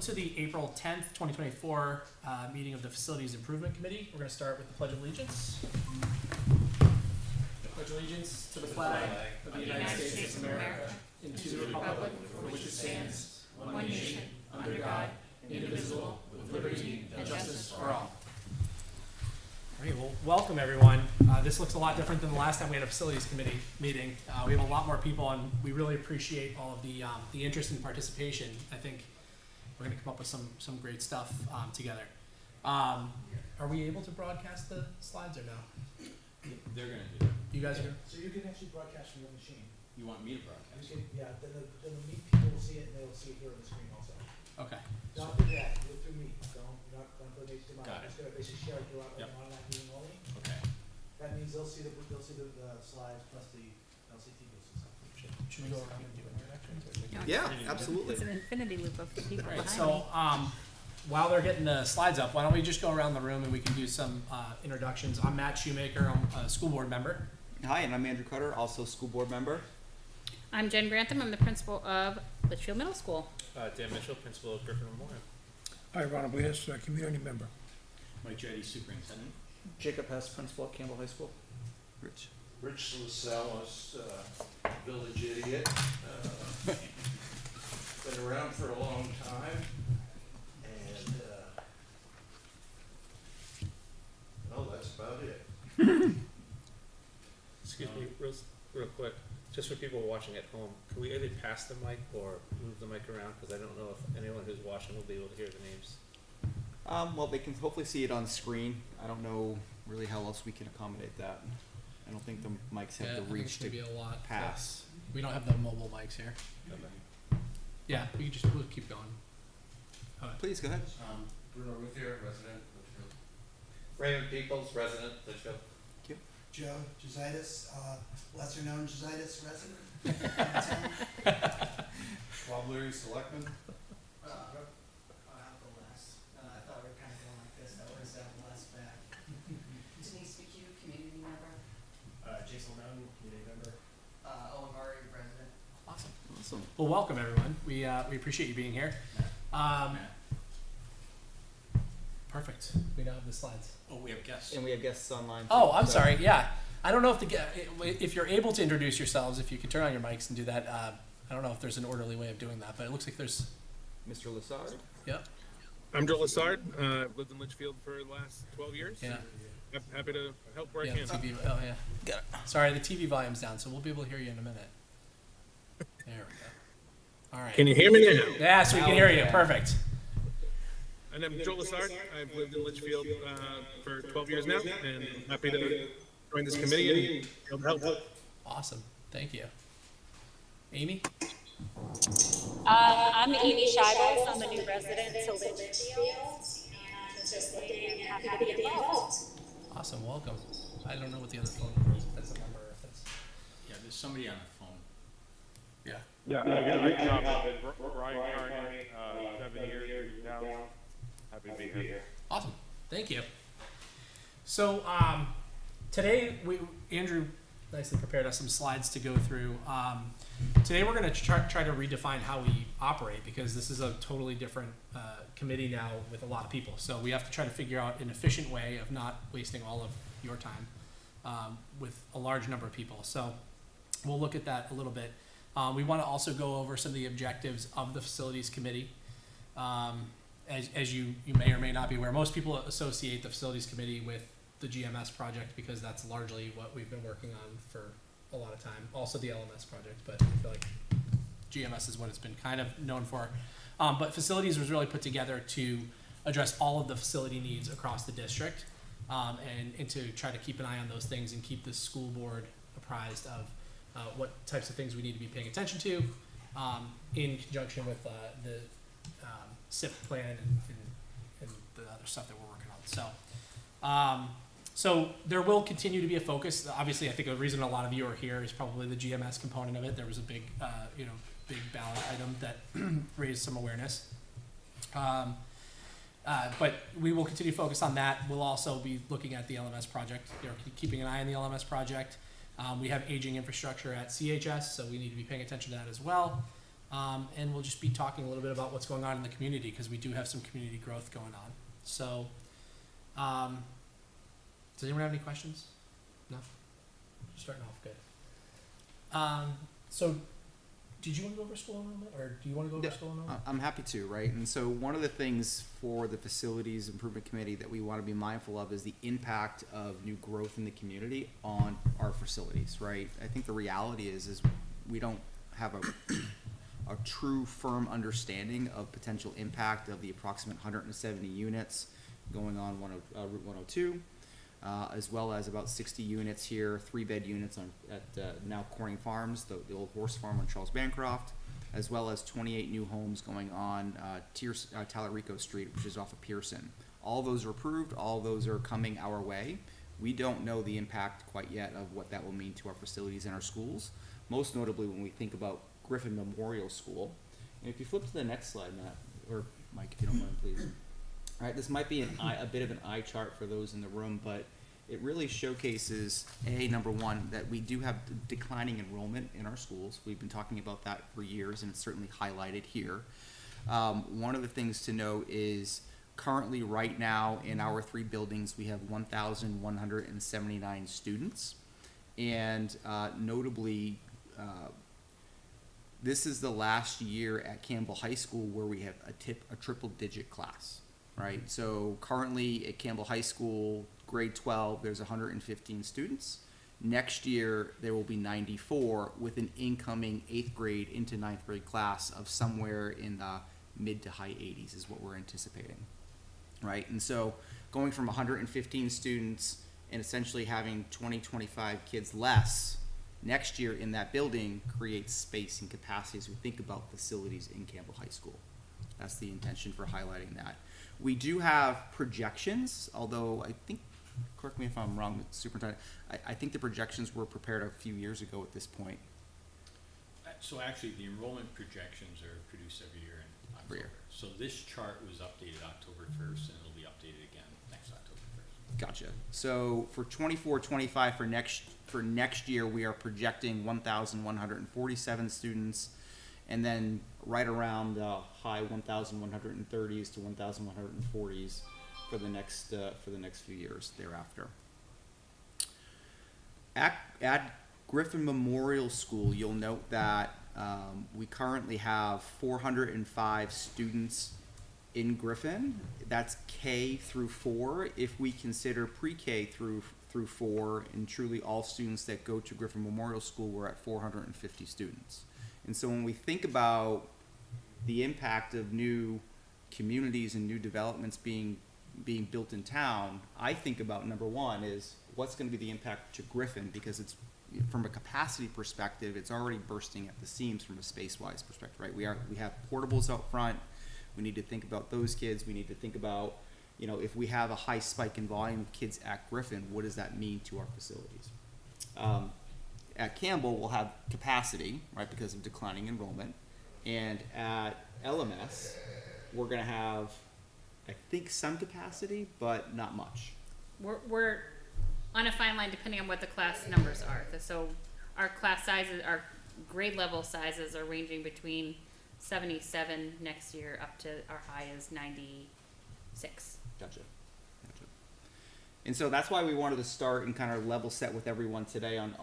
to the April 10th, 2024 meeting of the Facilities Improvement Committee. We're going to start with the Pledge of Allegiance. I pledge allegiance to the flag of the United States of America and to the republic for which it stands, one nation, under God, indivisible, with liberty and justice for all. All right, well, welcome everyone. This looks a lot different than the last time we had a Facilities Committee meeting. We have a lot more people, and we really appreciate all of the interest and participation. I think we're going to come up with some great stuff together. Are we able to broadcast the slides or no? They're going to do it. You guys are going to? So you can actually broadcast from your machine. You want me to broadcast? You can, yeah, then the meet people will see it and they will see it here on the screen also. Okay. Not through that, do it through me. Don't put it HDMI. Got it. Just gonna basically share it throughout Yep. on that meeting only. Okay. That means they'll see the slides plus the LCT boost and stuff. Should we go around and do introductions? Yeah, absolutely. It's an infinity loop of people All right, behind so me. while they're getting the slides up, why don't we just go around the room and we can do some introductions. I'm Matt Shoemaker. I'm a school board member. Hi, and I'm Andrew Cutter, also school board member. I'm Jen Grantham. I'm the principal of Litchfield Middle School. Dan Mitchell, principal of Griffin Memorial. Hi, Ronald Bliss, community member. Mike Jetty, superintendent. Jacob Hess, principal at Campbell High School. Rich. Rich Lascelles, village idiot, been around for a long time, and, no, that's about it. Excuse me, real quick, just for people watching at home, can we either pass the mic or move the mic around? Because I don't know if anyone who's watching will be able to hear the names. Well, they can hopefully see it on screen. I don't know really how else we can accommodate that. I don't think the mics have Yeah, I the think reach it's to gonna be a lot. pass. We don't have the mobile mics here. Okay. Yeah, we'll keep going. Please, go ahead. Bruno Ruthier, resident, Litchfield. Raymond Peoples, resident, Litchfield. Joe Jositis, lesser known Jositis resident. Bob Leary, selectman. I'll go last. I thought we were kind of going like this. That was less bad. Denise McHugh, community member. Jason Mountain, community member. Owen Murray, resident. Awesome. Awesome. Well, welcome everyone. We appreciate you being here. Perfect. We now have the slides. Oh, we have guests. And we have guests online. Oh, too, I'm so- sorry. Yeah, I don't know if you're able to introduce yourselves, if you could turn on your mics and do that. I don't know if there's an orderly way of doing that, but it looks like there's. Mr. Lassard. Yep. I'm Joe Lassard. I've lived in Litchfield for the last 12 years. Yeah. Happy to help where Yeah. I can. TV. Oh yeah. Got it. Sorry, the TV volume's down, so we'll be able to hear you in a minute. There we go. All right. Can you hear me now? Yeah, so we can hear you. Perfect. And I'm Joe Lassard. I've lived in Litchfield for 12 years now, and happy to join this committee and help. Awesome. Thank you. Amy. I'm Amy Shivels. I'm a new resident to Litchfield, and just looking and happy to be involved. Awesome. Welcome. I don't know what the other phone number is. If that's a number, or if that's. Yeah, there's somebody on the phone. Yeah. Yeah, great job, Brian Carney, 7 years now. Happy to be here. Awesome. Thank you. So today, Andrew nicely prepared us some slides to go through. Today we're going to try to redefine how we operate, because this is a totally different committee now with a lot of people. So we have to try to figure out an efficient way of not wasting all of your time with a large number of people. So we'll look at that a little bit. We want to also go over some of the objectives of the Facilities Committee. As you may or may not be aware, most people associate the Facilities Committee with the GMS project, because that's largely what we've been working on for a lot of time. Also the LMS project, but I feel like GMS is what it's been kind of known for. But Facilities was really put together to address all of the facility needs across the district, and to try to keep an eye on those things and keep the school board apprised of what types of things we need to be paying attention to, in conjunction with the SIP plan and the other stuff that we're working on. So there will continue to be a focus. Obviously, I think the reason a lot of you are here is probably the GMS component of it. There was a big, big ballot item that raised some awareness. But we will continue to focus on that. We'll also be looking at the LMS project, keeping an eye on the LMS project. We have aging infrastructure at CHS, so we need to be paying attention to that as well. And we'll just be talking a little bit about what's going on in the community, because we do have some community growth going on. So, does anyone have any questions? No? Starting off good. So, did you want to go over school enrollment, or do you want to go over Yeah, school enrollment? I'm happy to, right? And so one of the things for the Facilities Improvement Committee that we want to be mindful of is the impact of new growth in the community on our facilities, right? I think the reality is we don't have a true firm understanding of potential impact of the approximate 170 units going on Route 102, as well as about 60 units here, 3-bed units at now Corning Farms, the old horse farm on Charles Bancroft, as well as 28 new homes going on Talarico Street, which is off of Pearson. All those are approved. All those are coming our way. We don't know the impact quite yet of what that will mean to our facilities and our schools, most notably when we think about Griffin Memorial School. And if you flip to the next slide, Matt, or Mike, if you don't mind, please. All right, this might be a bit of an eye chart for those in the room, but it really showcases, number one, that we do have declining enrollment in our schools. We've been talking about that for years, and it's certainly highlighted here. One of the things to note is currently right now in our 3 buildings, we have 1,179 students. And notably, this is the last year at Campbell High School where we have a triple-digit class, right? So currently at Campbell High School, grade 12, there's 115 students. Next year, there will be 94 with an incoming 8th grade into 9th grade class of somewhere in the mid to high 80s is what we're anticipating, right? And so going from 115 students and essentially having 20, 25 kids less next year in that building creates space and capacity as we think about facilities in Campbell High School. That's the intention for highlighting that. We do have projections, although I think, correct me if I'm wrong, Superintendent, I think the projections were prepared a few years ago at this point. So actually, the enrollment projections are produced every year in October. Every year. So this chart was updated October 1st, and it'll be updated again next October 1st. Gotcha. So for 24-25 for next year, we are projecting 1,147 students, and then right around the high 1,130s to 1,140s for the next few years thereafter. At Griffin Memorial School, you'll note that we currently have 405 students in Griffin. That's K through 4. If we consider pre-K through 4 and truly all students that go to Griffin Memorial School, we're at 450 students. And so when we think about the impact of new communities and new developments being built in town, I think about number one is what's going to be the impact to Griffin, because it's from a capacity perspective, it's already bursting at the seams from a space-wise perspective, right? We have portables out front. We need to think about those kids. We need to think about, if we have a high spike in volume of kids at Griffin, what does that mean to our facilities? At Campbell, we'll have capacity, right, because of declining enrollment. And at LMS, we're going to have, I think, some capacity, but not much. We're on a fine line depending on what the class numbers are. So our class sizes, our grade level sizes are ranging between 77 next year up to our high is 96. Gotcha. And so that's why we wanted to start and kind of level set with everyone today on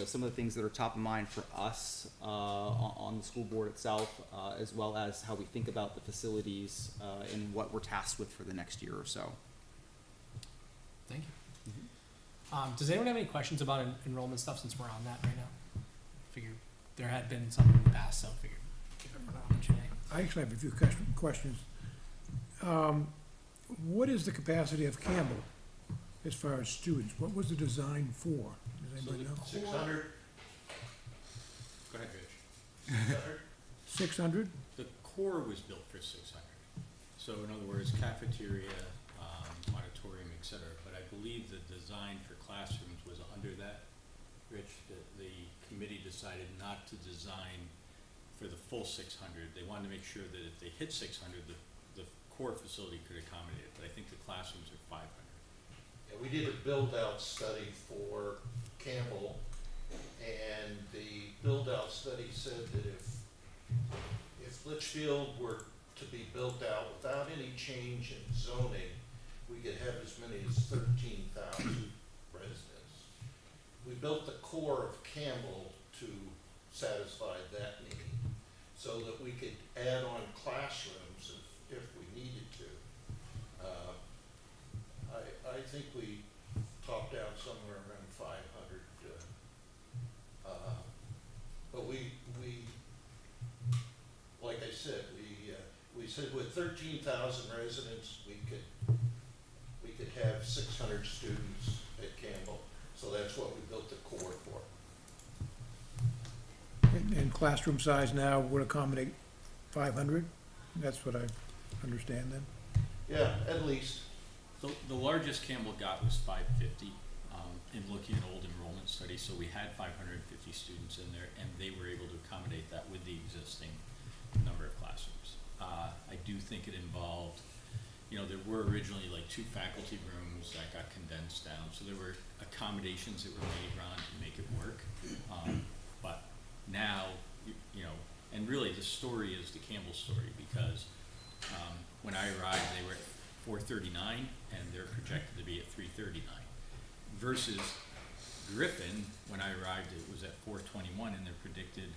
some of the things that are top of mind for us on the school board itself, as well as how we think about the facilities and what we're tasked with for the next year or so. Thank you. Does anyone have any questions about enrollment stuff since we're on that right now? Figured there had been some in the past, so figured give everyone an opportunity. I actually have a few questions. What is the capacity of Campbell as far as students? What was the design for? Does anybody know? 600. Go ahead, Rich. 600? The core was built for 600. So in other words, cafeteria, auditorium, etc. But I believe the design for classrooms was under that. Rich, the committee decided not to design for the full 600. They wanted to make sure that if they hit 600, the core facility could accommodate it. But I think the classrooms are 500. Yeah, we did a build-out study for Campbell, and the build-out study said that if if Litchfield were to be built out without any change in zoning, we could have as many as 13,000 residents. We built the core of Campbell to satisfy that need, so that we could add on classrooms if we needed to. I think we topped out somewhere around 500. But we, like I said, we said with 13,000 residents, we could have 600 students at Campbell. So that's what we built the core for. And classroom size now would accommodate 500? That's what I understand then? Yeah, at least. The largest Campbell got was 550, in looking at old enrollment studies, so we had 550 students in there, and they were able to accommodate that with the existing number of classrooms. I do think it involved, there were originally like 2 faculty rooms that got condensed down, so there were accommodations that were made, Ron, to make it work. But now, and really the story is the Campbell story, because when I arrived, they were at 439, and they're projected to be at 339. Versus Griffin, when I arrived, it was at 421, and they're predicted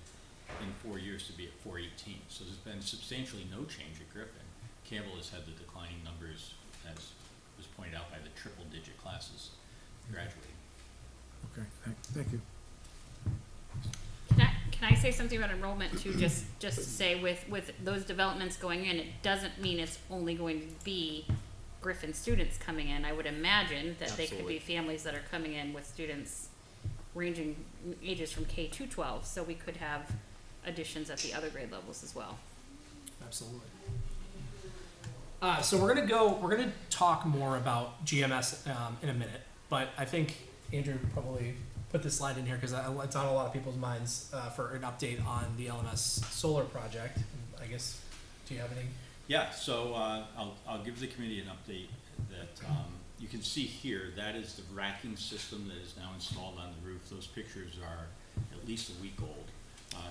in 4 years to be at 418. So there's been substantially no change at Griffin. Campbell has had the declining numbers, as was pointed out by the triple-digit classes graduating. Okay, thank you. Can I say something about enrollment too? Just to say, with those developments going in, it doesn't mean it's only going to be Griffin students coming in. I would imagine that they could be families that are coming in with students ranging ages from K to 12. So we could have additions at the other grade levels as well. Absolutely. So we're gonna talk more about GMS in a minute, but I think Andrew probably put this slide in here because it's on a lot of people's minds for an update on the LMS solar project. I guess, do you have any? Yeah, so I'll give the committee an update that you can see here. That is the racking system that is now installed on the roof. Those pictures are at least a week old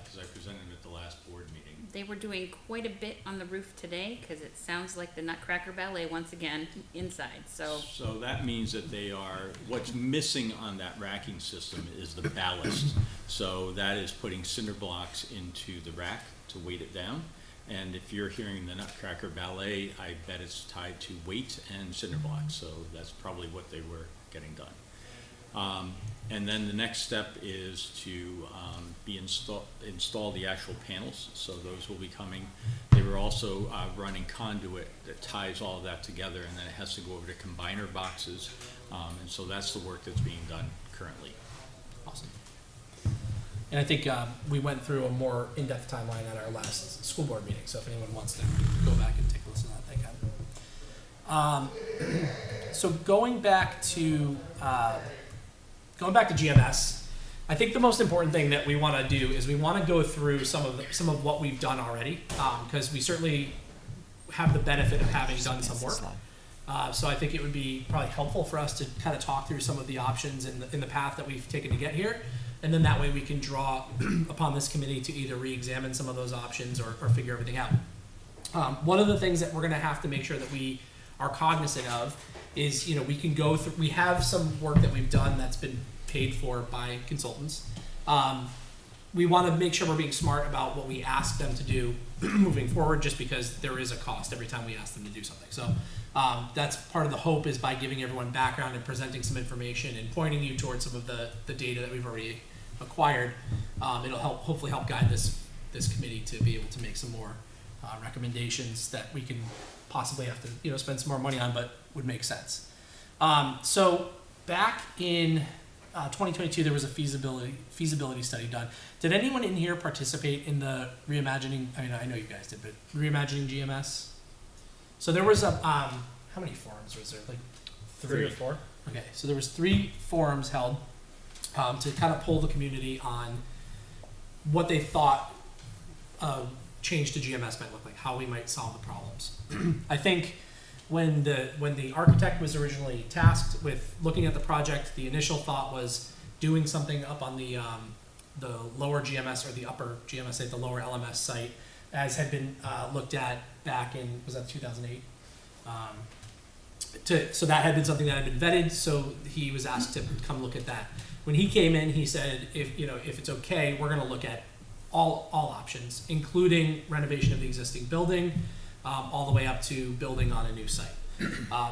because I presented them at the last board meeting. They were doing quite a bit on the roof today because it sounds like the Nutcracker Ballet once again inside. So that means that they are, what's missing on that racking system is the ballast. So that is putting cinder blocks into the rack to weight it down. And if you're hearing the Nutcracker Ballet, I bet it's tied to weight and cinder blocks. So that's probably what they were getting done. And then the next step is to install the actual panels. So those will be coming. They were also running conduit that ties all of that together, and then it has to go over to combiner boxes. And so that's the work that's being done currently. Awesome. And I think we went through a more in-depth timeline at our last school board meeting. So if anyone wants to go back and take a listen to that, they can. So going back to GMS, I think the most important thing that we want to do is we want to go through some of what we've done already, because we certainly have the benefit of having done some work. So I think it would be probably helpful for us to kind of talk through some of the options in the path that we've taken to get here. And then that way we can draw upon this committee to either re-examine some of those options or figure everything out. One of the things that we're going to have to make sure that we are cognizant of is, we can go through, we have some work that we've done that's been paid for by consultants. We want to make sure we're being smart about what we ask them to do moving forward, just because there is a cost every time we ask them to do something. So that's part of the hope, is by giving everyone background and presenting some information and pointing you towards some of the data that we've already acquired. It'll hopefully help guide this committee to be able to make some more recommendations that we can possibly have to spend some more money on, but would make sense. So back in 2022, there was a feasibility study done. Did anyone in here participate in the reimagining? I mean, I know you guys did, but reimagining GMS. So there was how many forums was there? Like 3 or 4? Okay, so there was 3 forums held to kind of poll the community on what they thought change to GMS might look like, how we might solve the problems. I think when the architect was originally tasked with looking at the project, the initial thought was doing something up on the lower GMS or the upper GMS site, the lower LMS site, as had been looked at back in, was that 2008? So that had been something that had been vetted, so he was asked to come look at that. When he came in, he said, if it's okay, we're gonna look at all options, including renovation of the existing building, all the way up to building on a new site.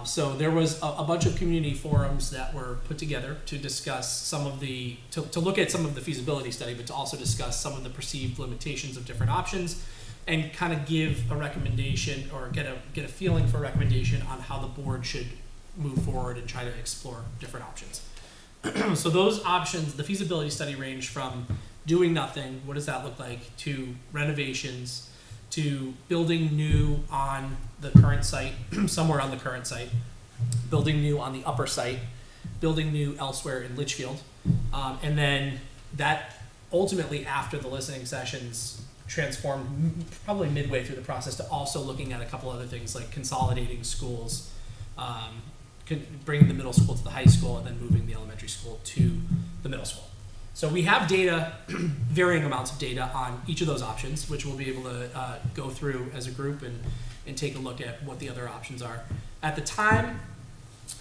So there was a bunch of community forums that were put together to discuss some of to look at some of the feasibility study, but to also discuss some of the perceived limitations of different options, and kind of give a recommendation or get a feeling for a recommendation on how the board should move forward and try to explore different options. So those options, the feasibility study ranged from doing nothing, what does that look like, to renovations, to building new on the current site, somewhere on the current site, building new on the upper site, building new elsewhere in Litchfield, and then that ultimately, after the listening sessions, transformed probably midway through the process to also looking at a couple other things like consolidating schools, bringing the middle school to the high school, and then moving the elementary school to the middle school. So we have data, varying amounts of data on each of those options, which we'll be able to go through as a group and take a look at what the other options are. At the time,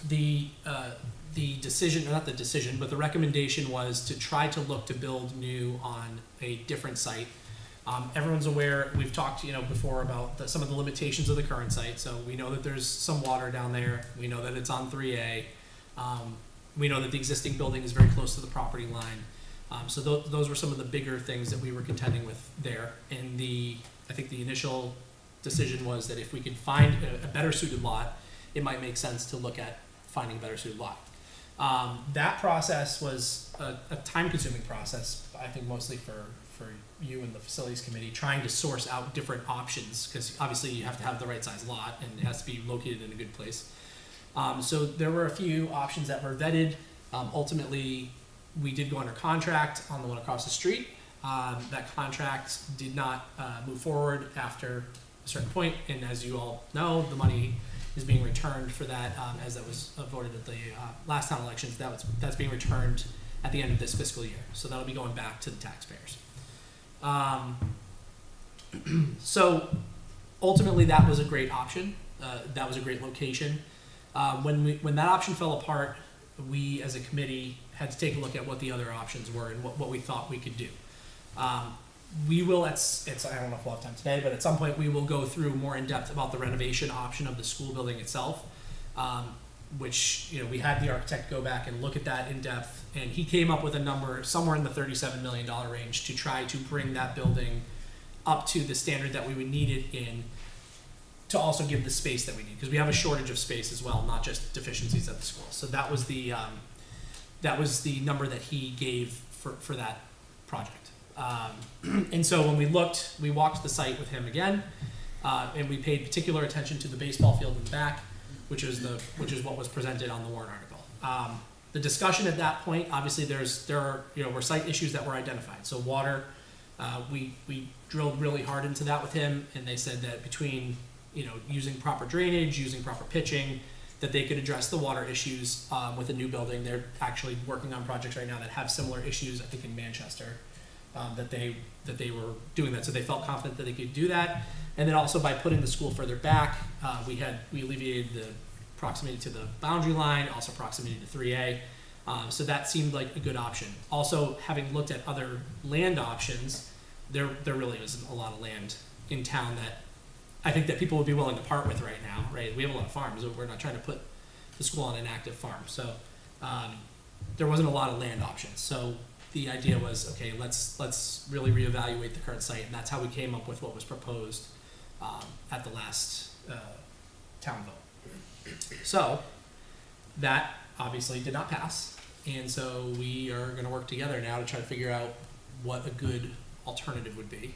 the decision, or not the decision, but the recommendation was to try to look to build new on a different site. Everyone's aware, we've talked before about some of the limitations of the current site. So we know that there's some water down there. We know that it's on 3A. We know that the existing building is very close to the property line. So those were some of the bigger things that we were contending with there. And I think the initial decision was that if we could find a better suited lot, it might make sense to look at finding a better suited lot. That process was a time-consuming process, I think mostly for you and the facilities committee, trying to source out different options, because obviously you have to have the right size lot and it has to be located in a good place. So there were a few options that were vetted. Ultimately, we did go under contract on the one across the street. That contract did not move forward after a certain point, and as you all know, the money is being returned for that, as that was voted at the last town elections. That's being returned at the end of this fiscal year, so that'll be going back to the taxpayers. So ultimately, that was a great option. That was a great location. When that option fell apart, we as a committee had to take a look at what the other options were and what we thought we could do. We will, I don't know if we'll have time today, but at some point we will go through more in depth about the renovation option of the school building itself, which we had the architect go back and look at that in depth, and he came up with a number somewhere in the $37 million range to try to bring that building up to the standard that we would need it in, to also give the space that we need, because we have a shortage of space as well, not just deficiencies at the school. So that was the number that he gave for that project. And so when we walked the site with him again, and we paid particular attention to the baseball field in the back, which is what was presented on the warrant article. The discussion at that point, obviously there were site issues that were identified. So water, we drilled really hard into that with him, and they said that between using proper drainage, using proper pitching, that they could address the water issues with a new building. They're actually working on projects right now that have similar issues, I think in Manchester, that they were doing that. So they felt confident that they could do that. And then also by putting the school further back, we alleviated the proximity to the boundary line, also proximity to 3A. So that seemed like a good option. Also, having looked at other land options, there really isn't a lot of land in town that I think that people would be willing to part with right now, right? We have a lot of farms, but we're not trying to put the school on an active farm. So there wasn't a lot of land options. So the idea was, okay, let's really reevaluate the current site, and that's how we came up with what was proposed at the last town vote. So that obviously did not pass, and so we are going to work together now to try to figure out what a good alternative would be.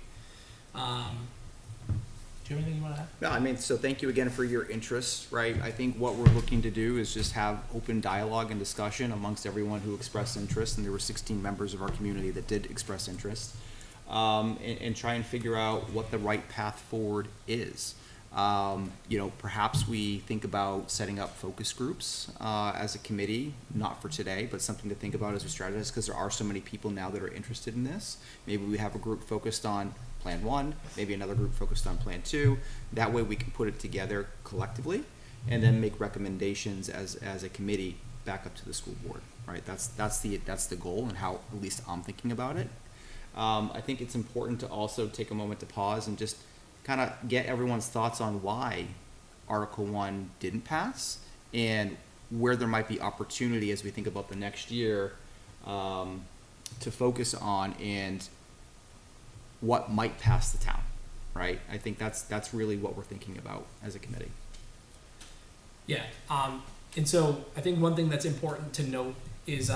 Do you have anything you want to add? No, so thank you again for your interest, right? I think what we're looking to do is just have open dialogue and discussion amongst everyone who expressed interest, and there were 16 members of our community that did express interest, and try and figure out what the right path forward is. Perhaps we think about setting up focus groups as a committee, not for today, but something to think about as we strategize, because there are so many people now that are interested in this. Maybe we have a group focused on plan 1, maybe another group focused on plan 2. That way we can put it together collectively and then make recommendations as a committee back up to the school board, right? That's the goal and how at least I'm thinking about it. I think it's important to also take a moment to pause and just kind of get everyone's thoughts on why Article 1 didn't pass and where there might be opportunity as we think about the next year to focus on and what might pass the town, right? I think that's really what we're thinking about as a committee. Yeah, and so I think one thing that's important to note is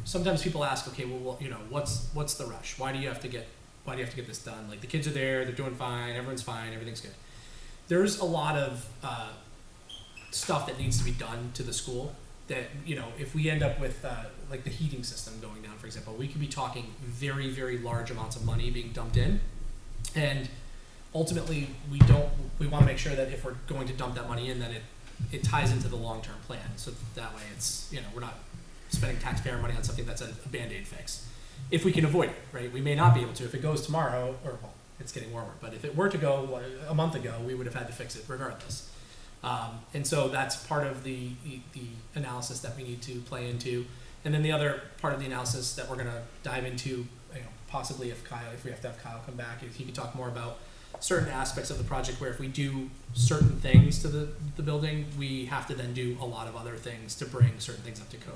sometimes people ask, okay, well, you know, what's the rush? Why do you have to get this done? Like, the kids are there, they're doing fine, everyone's fine, everything's good. There's a lot of stuff that needs to be done to the school that, you know, if we end up with like the heating system going down, for example, we could be talking very, very large amounts of money being dumped in, and ultimately we want to make sure that if we're going to dump that money in, that it ties into the long-term plan, so that way it's, you know, we're not spending taxpayer money on something that's a Band-Aid fix. If we can avoid it, right? We may not be able to. If it goes tomorrow, or well, it's getting warmer, but if it were to go a month ago, we would have had to fix it regardless. And so that's part of the analysis that we need to play into. And then the other part of the analysis that we're going to dive into, you know, possibly if we have to have Kyle come back, he could talk more about certain aspects of the project where if we do certain things to the building, we have to then do a lot of other things to bring certain things up to code.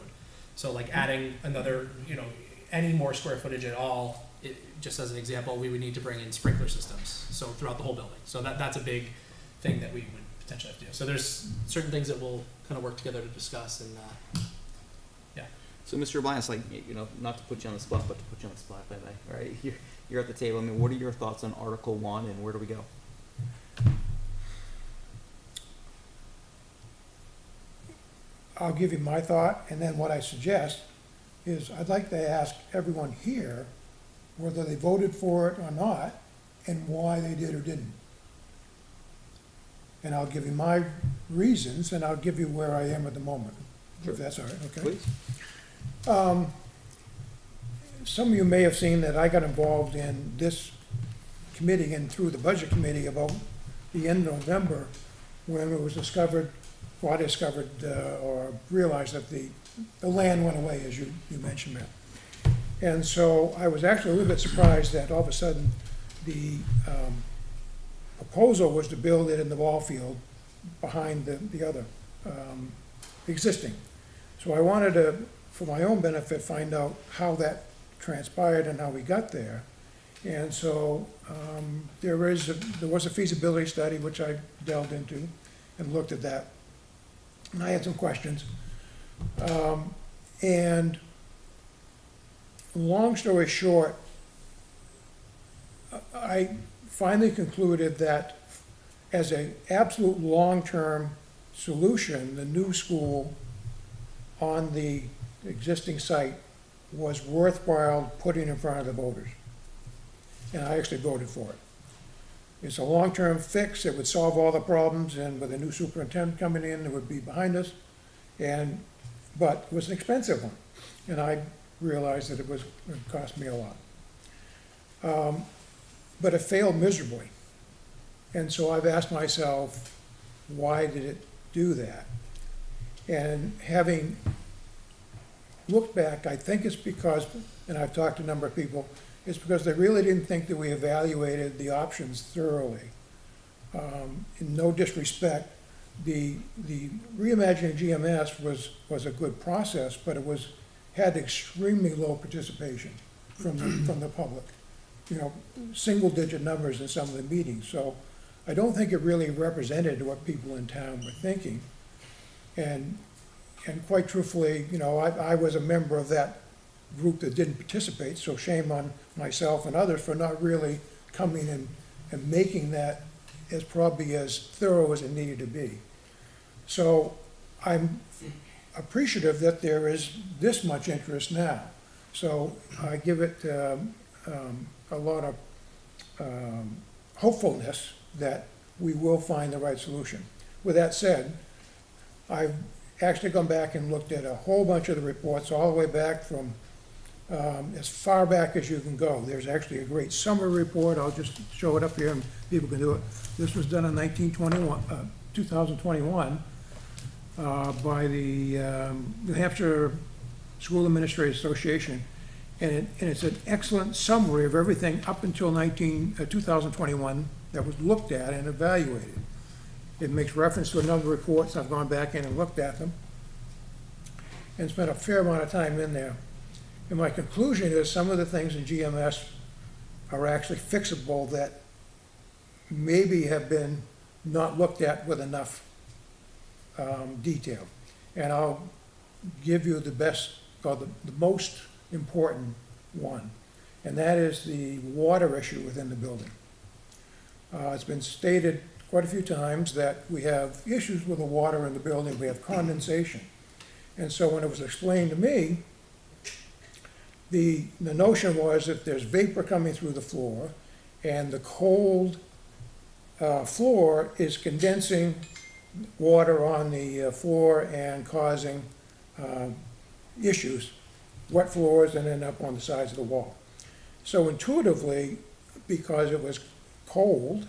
So like adding another, you know, any more square footage at all, just as an example, we would need to bring in sprinkler systems, so throughout the whole building. So that's a big thing that we would potentially have to do. So there's certain things that we'll kind of work together to discuss, and yeah. So Mr. Blanus, like, you know, not to put you on the spot, but to put you on the spot, if I may, right? You're at the table. I mean, what are your thoughts on Article 1 and where do we go? I'll give you my thought, and then what I suggest is I'd like to ask everyone here whether they voted for it or not, and why they did or didn't. And I'll give you my reasons, and I'll give you where I am at the moment, if that's all right, okay? Please. Some of you may have seen that I got involved in this committee and through the budget committee about the end of November, when it was discovered, or realized that the land went away, as you mentioned, Matt. And so I was actually a little bit surprised that all of a sudden the proposal was to build it in the ball field behind the other existing. So I wanted to, for my own benefit, find out how that transpired and how we got there. And so there was a feasibility study which I delved into and looked at that. And I had some questions. And long story short, I finally concluded that as an absolute long-term solution, the new school on the existing site was worthwhile putting in front of the voters. And I actually voted for it. It's a long-term fix. It would solve all the problems, and with a new superintendent coming in, it would be behind us. But it was an expensive one, and I realized that it would cost me a lot. But it failed miserably. And so I've asked myself, why did it do that? And having looked back, I think it's because, and I've talked to a number of people, it's because they really didn't think that we evaluated the options thoroughly. In no disrespect, the reimagining GMS was a good process, but it had extremely low participation from the public. You know, single-digit numbers in some of the meetings. So I don't think it really represented what people in town were thinking. And quite truthfully, you know, I was a member of that group that didn't participate, so shame on myself and others for not really coming and making that probably as thorough as it needed to be. So I'm appreciative that there is this much interest now. So I give it a lot of hopefulness that we will find the right solution. With that said, I've actually gone back and looked at a whole bunch of the reports all the way back from as far back as you can go. There's actually a great summary report, I'll just show it up here and people can do it. This was done in 2021, by the New Hampshire School Administrators Association. And it's an excellent summary of everything up until 2021 that was looked at and evaluated. It makes reference to a number of reports, I've gone back in and looked at them, and spent a fair amount of time in there. And my conclusion is some of the things in GMS are actually fixable that maybe have been not looked at with enough detail. And I'll give you the best, or the most important one, and that is the water issue within the building. It's been stated quite a few times that we have issues with the water in the building, we have condensation. And so when it was explained to me, the notion was that there's vapor coming through the floor, and the cold floor is condensing water on the floor and causing issues, wet floors, and end up on the sides of the wall. So intuitively, because it was cold,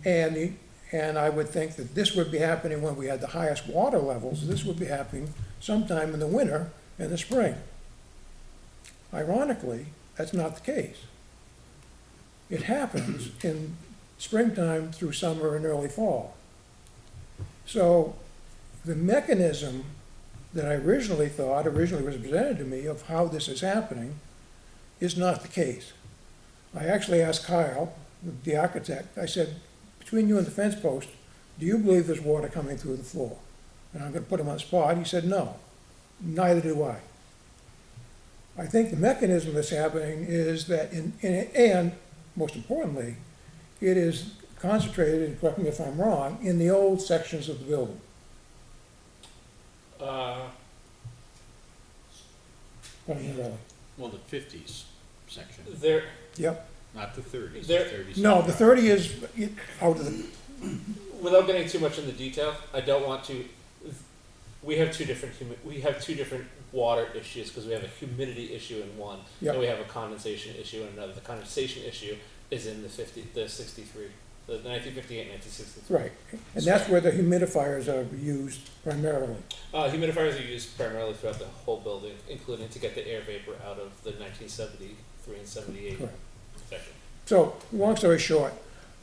and I would think that this would be happening when we had the highest water levels, this would be happening sometime in the winter and the spring. Ironically, that's not the case. It happens in springtime through summer and early fall. So the mechanism that I originally was presented to me of how this is happening is not the case. I actually asked Kyle, the architect, I said, between you and the fence post, do you believe there's water coming through the floor? And I'm going to put him on the spot. He said, no, neither do I. I think the mechanism that's happening is that, and most importantly, it is concentrated, and correct me if I'm wrong, in the old sections of the building. Primarily. Well, the fifties section, There, Yep. not the thirties, There- the thirties. No, the 30 is out of the, without getting too much into detail, I don't want to. We have two different water issues because we have a humidity issue in one, Yep. and we have a condensation issue in another. The condensation issue is in the 63, the 1958, 1963. right. And that's where the humidifiers are used primarily. Humidifiers are used primarily throughout the whole building, including to get the air vapor out of the 1973 and 78 Correct. section. So, long story short,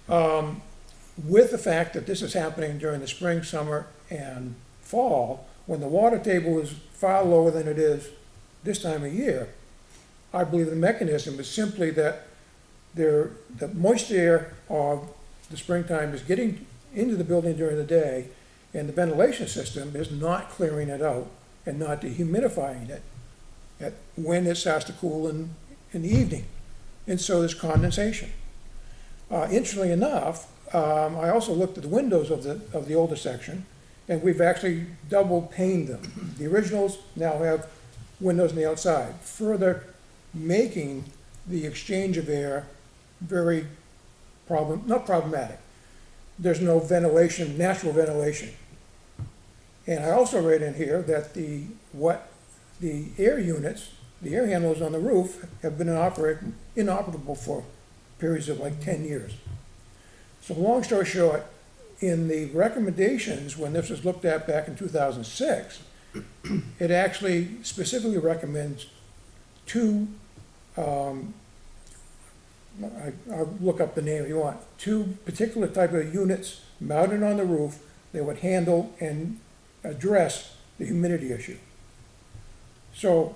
with the fact that this is happening during the spring, summer, and fall, when the water table is far lower than it is this time of year, I believe the mechanism is simply that the moist air of the springtime is getting into the building during the day, and the ventilation system is not clearing it out and not dehumidifying it when it starts to cool in the evening. And so there's condensation. Interestingly enough, I also looked at the windows of the older section, and we've actually double paned them. The originals now have windows on the outside, further making the exchange of air very not problematic. There's no ventilation, natural ventilation. And I also read in here that the air units, the air handlers on the roof have been inoperable for periods of like 10 years. So long story short, in the recommendations, when this was looked at back in 2006, it actually specifically recommends two, I'll look up the name if you want, two particular type of units mounted on the roof that would handle and address the humidity issue. So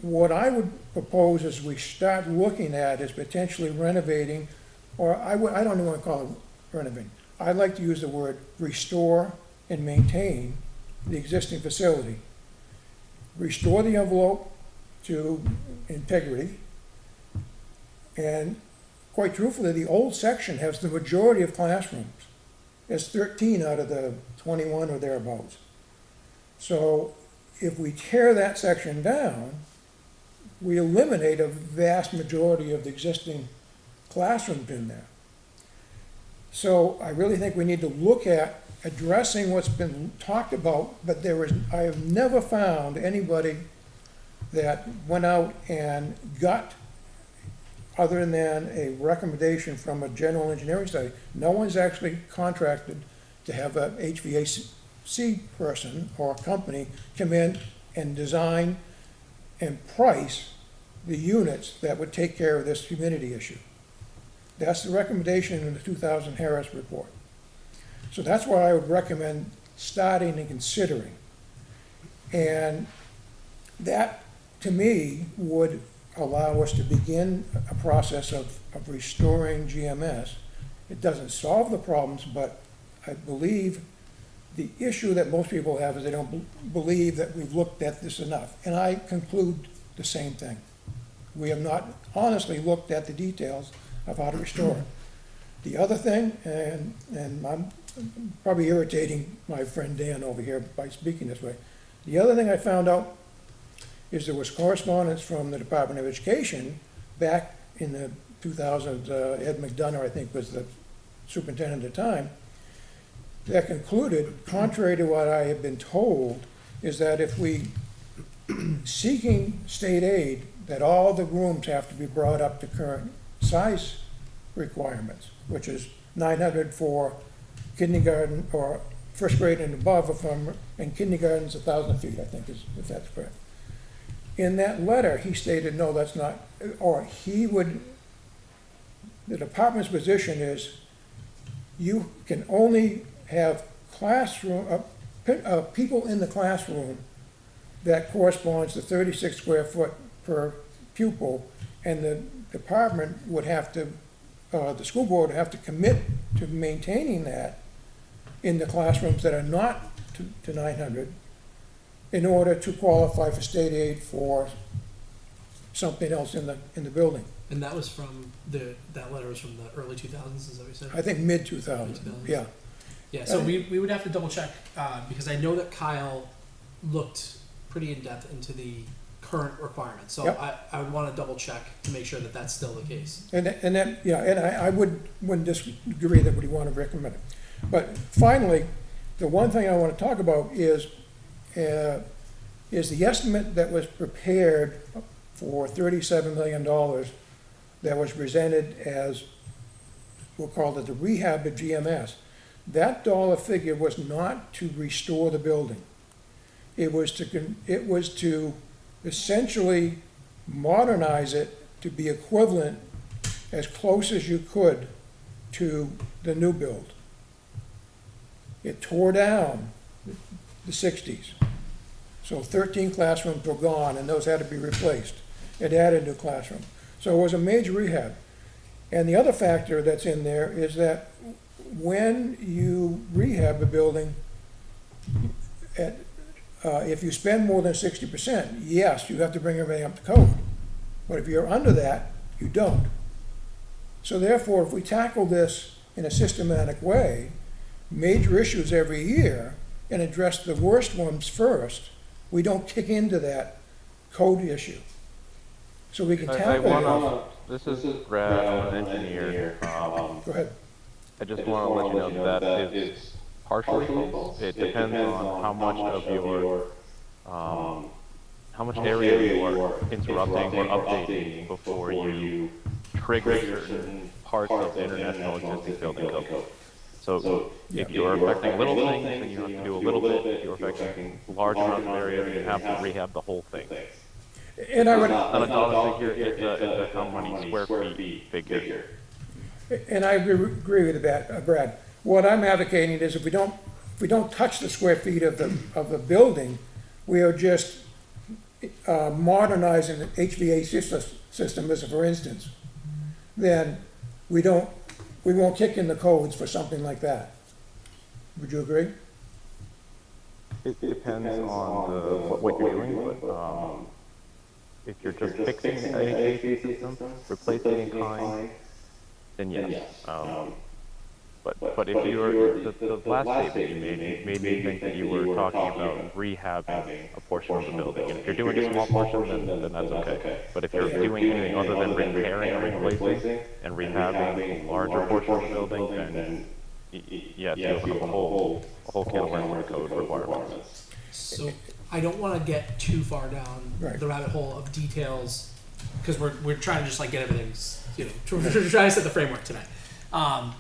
what I would propose is we start looking at is potentially renovating, or I don't even want to call it renovating. I'd like to use the word restore and maintain the existing facility. Restore the envelope to integrity. And quite truthfully, the old section has the majority of classrooms. It's 13 out of the 21 or thereabouts. So if we tear that section down, we eliminate a vast majority of the existing classrooms in there. So I really think we need to look at addressing what's been talked about, but I have never found anybody that went out and got, other than a recommendation from a general engineering study, no one's actually contracted to have a HVAC person or company come in and design and price the units that would take care of this humidity issue. That's the recommendation in the 2000 Harris report. So that's what I would recommend starting and considering. And that, to me, would allow us to begin a process of restoring GMS. It doesn't solve the problems, but I believe the issue that most people have is they don't believe that we've looked at this enough. And I conclude the same thing. We have not honestly looked at the details of how to restore it. The other thing, and I'm probably irritating my friend Dan over here by speaking this way. The other thing I found out is there was correspondence from the Department of Education back in the 2000s, Ed McDonough, I think, was the superintendent at the time, that concluded, contrary to what I had been told, is that if we, seeking state aid, that all the rooms have to be brought up to current size requirements, which is 900 for kindergarten or first grade and above, and kindergarten's 1,000 feet, I think, if that's correct. In that letter, he stated, no, that's not, or he would, the department's position is, you can only have people in the classroom that corresponds to 36 square foot per pupil, and the department would have to, the school board would have to commit to maintaining that in the classrooms that are not to 900 in order to qualify for state aid for something else in the building. And that was from that letter was from the early 2000s, is that what you said? I think mid-2000, yeah. Yeah, so we would have to double check, because I know that Kyle looked pretty in depth into the current requirements. So Yep. I would want to double check to make sure that that's still the case. And then, yeah, and I wouldn't disagree that we want to recommend it. But finally, the one thing I want to talk about is the estimate that was prepared for $37 million that was presented as, we'll call it the rehab of GMS. That dollar figure was not to restore the building. It was to essentially modernize it to be equivalent as close as you could to the new build. It tore down the 60s. So 13 classrooms were gone and those had to be replaced. It added new classrooms. So it was a major rehab. And the other factor that's in there is that when you rehab a building, if you spend more than 60%, yes, you have to bring everything up to code. But if you're under that, you don't. So therefore, if we tackle this in a systematic way, major issues every year, and address the worst ones first, we don't kick into that code issue. So we can tackle it. This is Brad, I'm an engineer. Go ahead. I just want to let you know that it's partially false. It depends on how much of your, how much area you are interrupting or updating before you trigger certain parts of the international existing building code. So if you're affecting little things, then you have to do a little bit. If you're affecting large amounts of area, then you have to rehab the whole thing. And I would, Not a dollar figure, it's a how many square feet figure. and I agree with that, Brad. What I'm advocating is if we don't touch the square feet of the building, we are just modernizing the HVAC system, as a for instance, then we won't kick in the codes for something like that. Would you agree? It depends on what you're doing, but if you're just fixing the HVAC system, replacing in kind, then yes. But if you're, the last statement you made me think that you were talking about rehabbing a portion of the building. And if you're doing a small portion, then that's okay. But if you're doing anything other than repairing and replacing and rehabbing a larger portion of the building, then yes, you open up a whole can of worms for the code requirements. So I don't wanna get too far down Right. the rabbit hole of details, cause we're trying to just like get everything, you know, we're trying to set the framework tonight.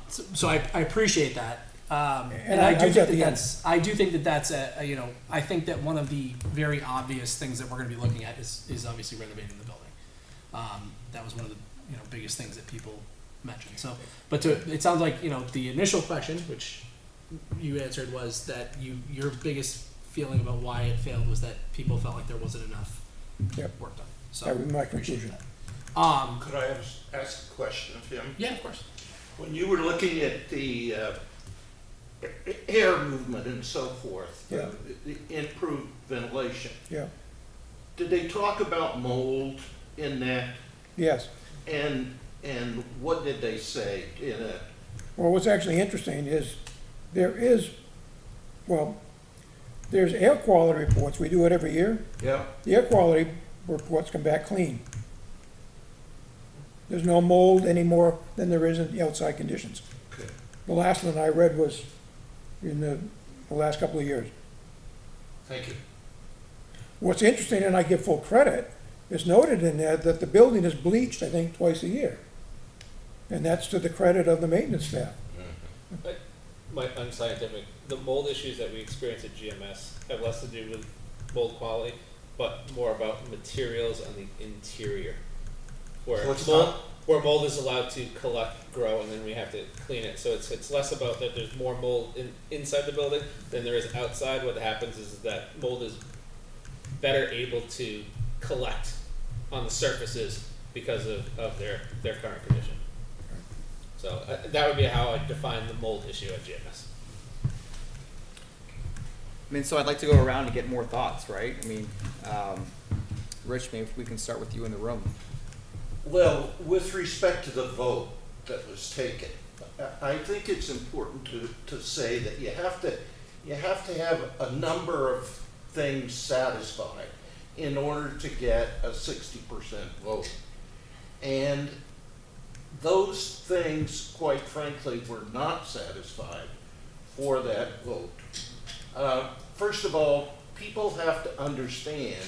So I appreciate that. And I I do got think that the that's, I do think that that's a, you know, I think that one of the very obvious things that we're gonna be looking at is obviously renovating the building. That was one of the, you know, biggest things that people mentioned, so, but it sounds like, you know, the initial question, which you answered, was that your biggest feeling about why it failed was that people felt like there wasn't enough Yep. work done, so. That was my appreciate conclusion. that. Could I ask a question of him? Yeah, of course. When you were looking at the air movement and so forth, Yeah. the improved ventilation, Yeah, did they talk about mold in that? yes. And what did they say in it? Well, what's actually interesting is, there's air quality reports, we do it every year. Yeah, The air quality reports come back clean. There's no mold any more than there is in the outside conditions. okay. The last one I read was in the last couple of years. Thank you. What's interesting, and I give full credit, is noted in there that the building is bleached, I think, twice a year. And that's to the credit of the maintenance staff. My unscientific, the mold issues that we experience at GMS have less to do with mold quality, but more about materials on the interior. Where So it's mold, not- where mold is allowed to collect, grow, and then we have to clean it. So it's less about that there's more mold inside the building than there is outside. What happens is that mold is better able to collect on the surfaces because of their current condition. So that would be how I define the mold issue at GMS. I mean, so I'd like to go around and get more thoughts, right? I mean, Rich, maybe we can start with you in the room. Well, with respect to the vote that was taken, I think it's important to say that you have to have a number of things satisfied in order to get a 60% vote. And those things, quite frankly, were not satisfied for that vote. First of all, people have to understand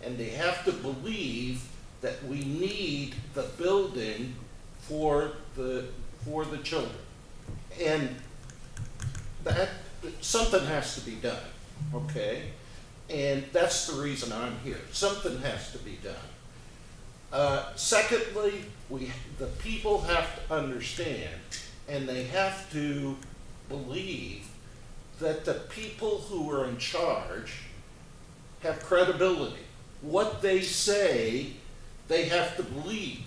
and they have to believe that we need the building for the children. And that, something has to be done, okay? And that's the reason I'm here. Something has to be done. Secondly, the people have to understand and they have to believe that the people who are in charge have credibility. What they say, they have to believe.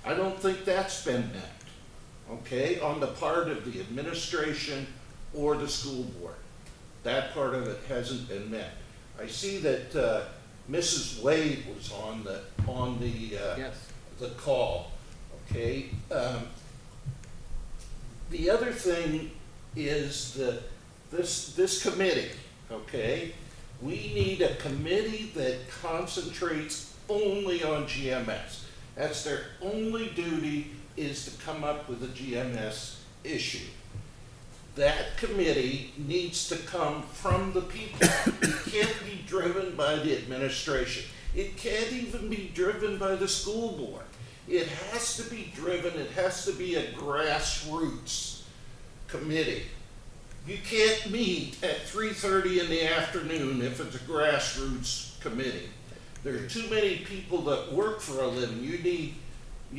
I don't think that's been met, okay, on the part of the administration or the school board. That part of it hasn't been met. I see that Mrs. Wade was on Yes. the call, okay? The other thing is that this committee, okay? We need a committee that concentrates only on GMS. That's their only duty, is to come up with a GMS issue. That committee needs to come from the people. It can't be driven by the administration. It can't even be driven by the school board. It has to be driven, it has to be a grassroots committee. You can't meet at 3:30 in the afternoon if it's a grassroots committee. There are too many people that work for a living. You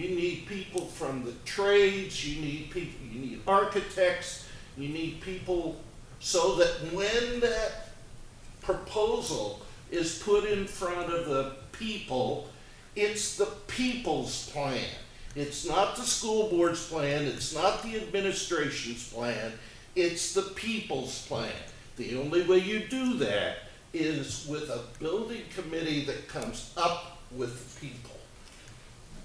need people from the trades, you need architects, you need people, so that when that proposal is put in front of the people, it's the people's plan. It's not the school board's plan, it's not the administration's plan, it's the people's plan. The only way you do that is with a building committee that comes up with the people.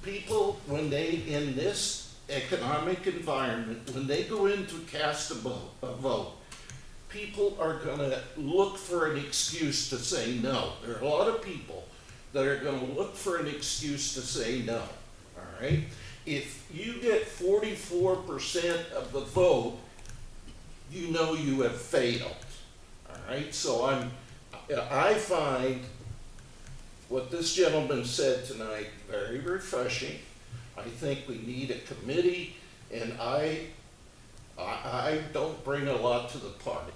People, when they, in this economic environment, when they go in to cast a vote, people are gonna look for an excuse to say no. There are a lot of people that are gonna look for an excuse to say no, all right? If you get 44% of the vote, you know you have failed, all right? So I find what this gentleman said tonight very refreshing. I think we need a committee, and I don't bring a lot to the party,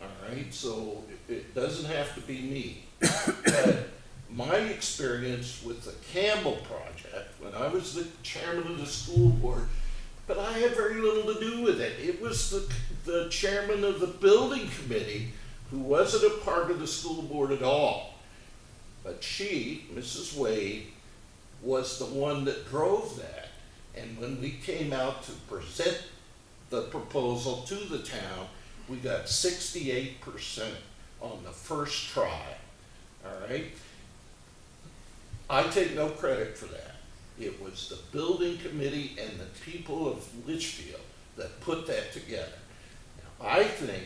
all right? So it doesn't have to be me. But my experience with the Campbell project, when I was the chairman of the school board, but I had very little to do with it. It was the chairman of the building committee who wasn't a part of the school board at all. But she, Mrs. Wade, was the one that drove that. And when we came out to present the proposal to the town, we got 68% on the first try, all right? I take no credit for that. It was the building committee and the people of Litchfield that put that together. Now, I think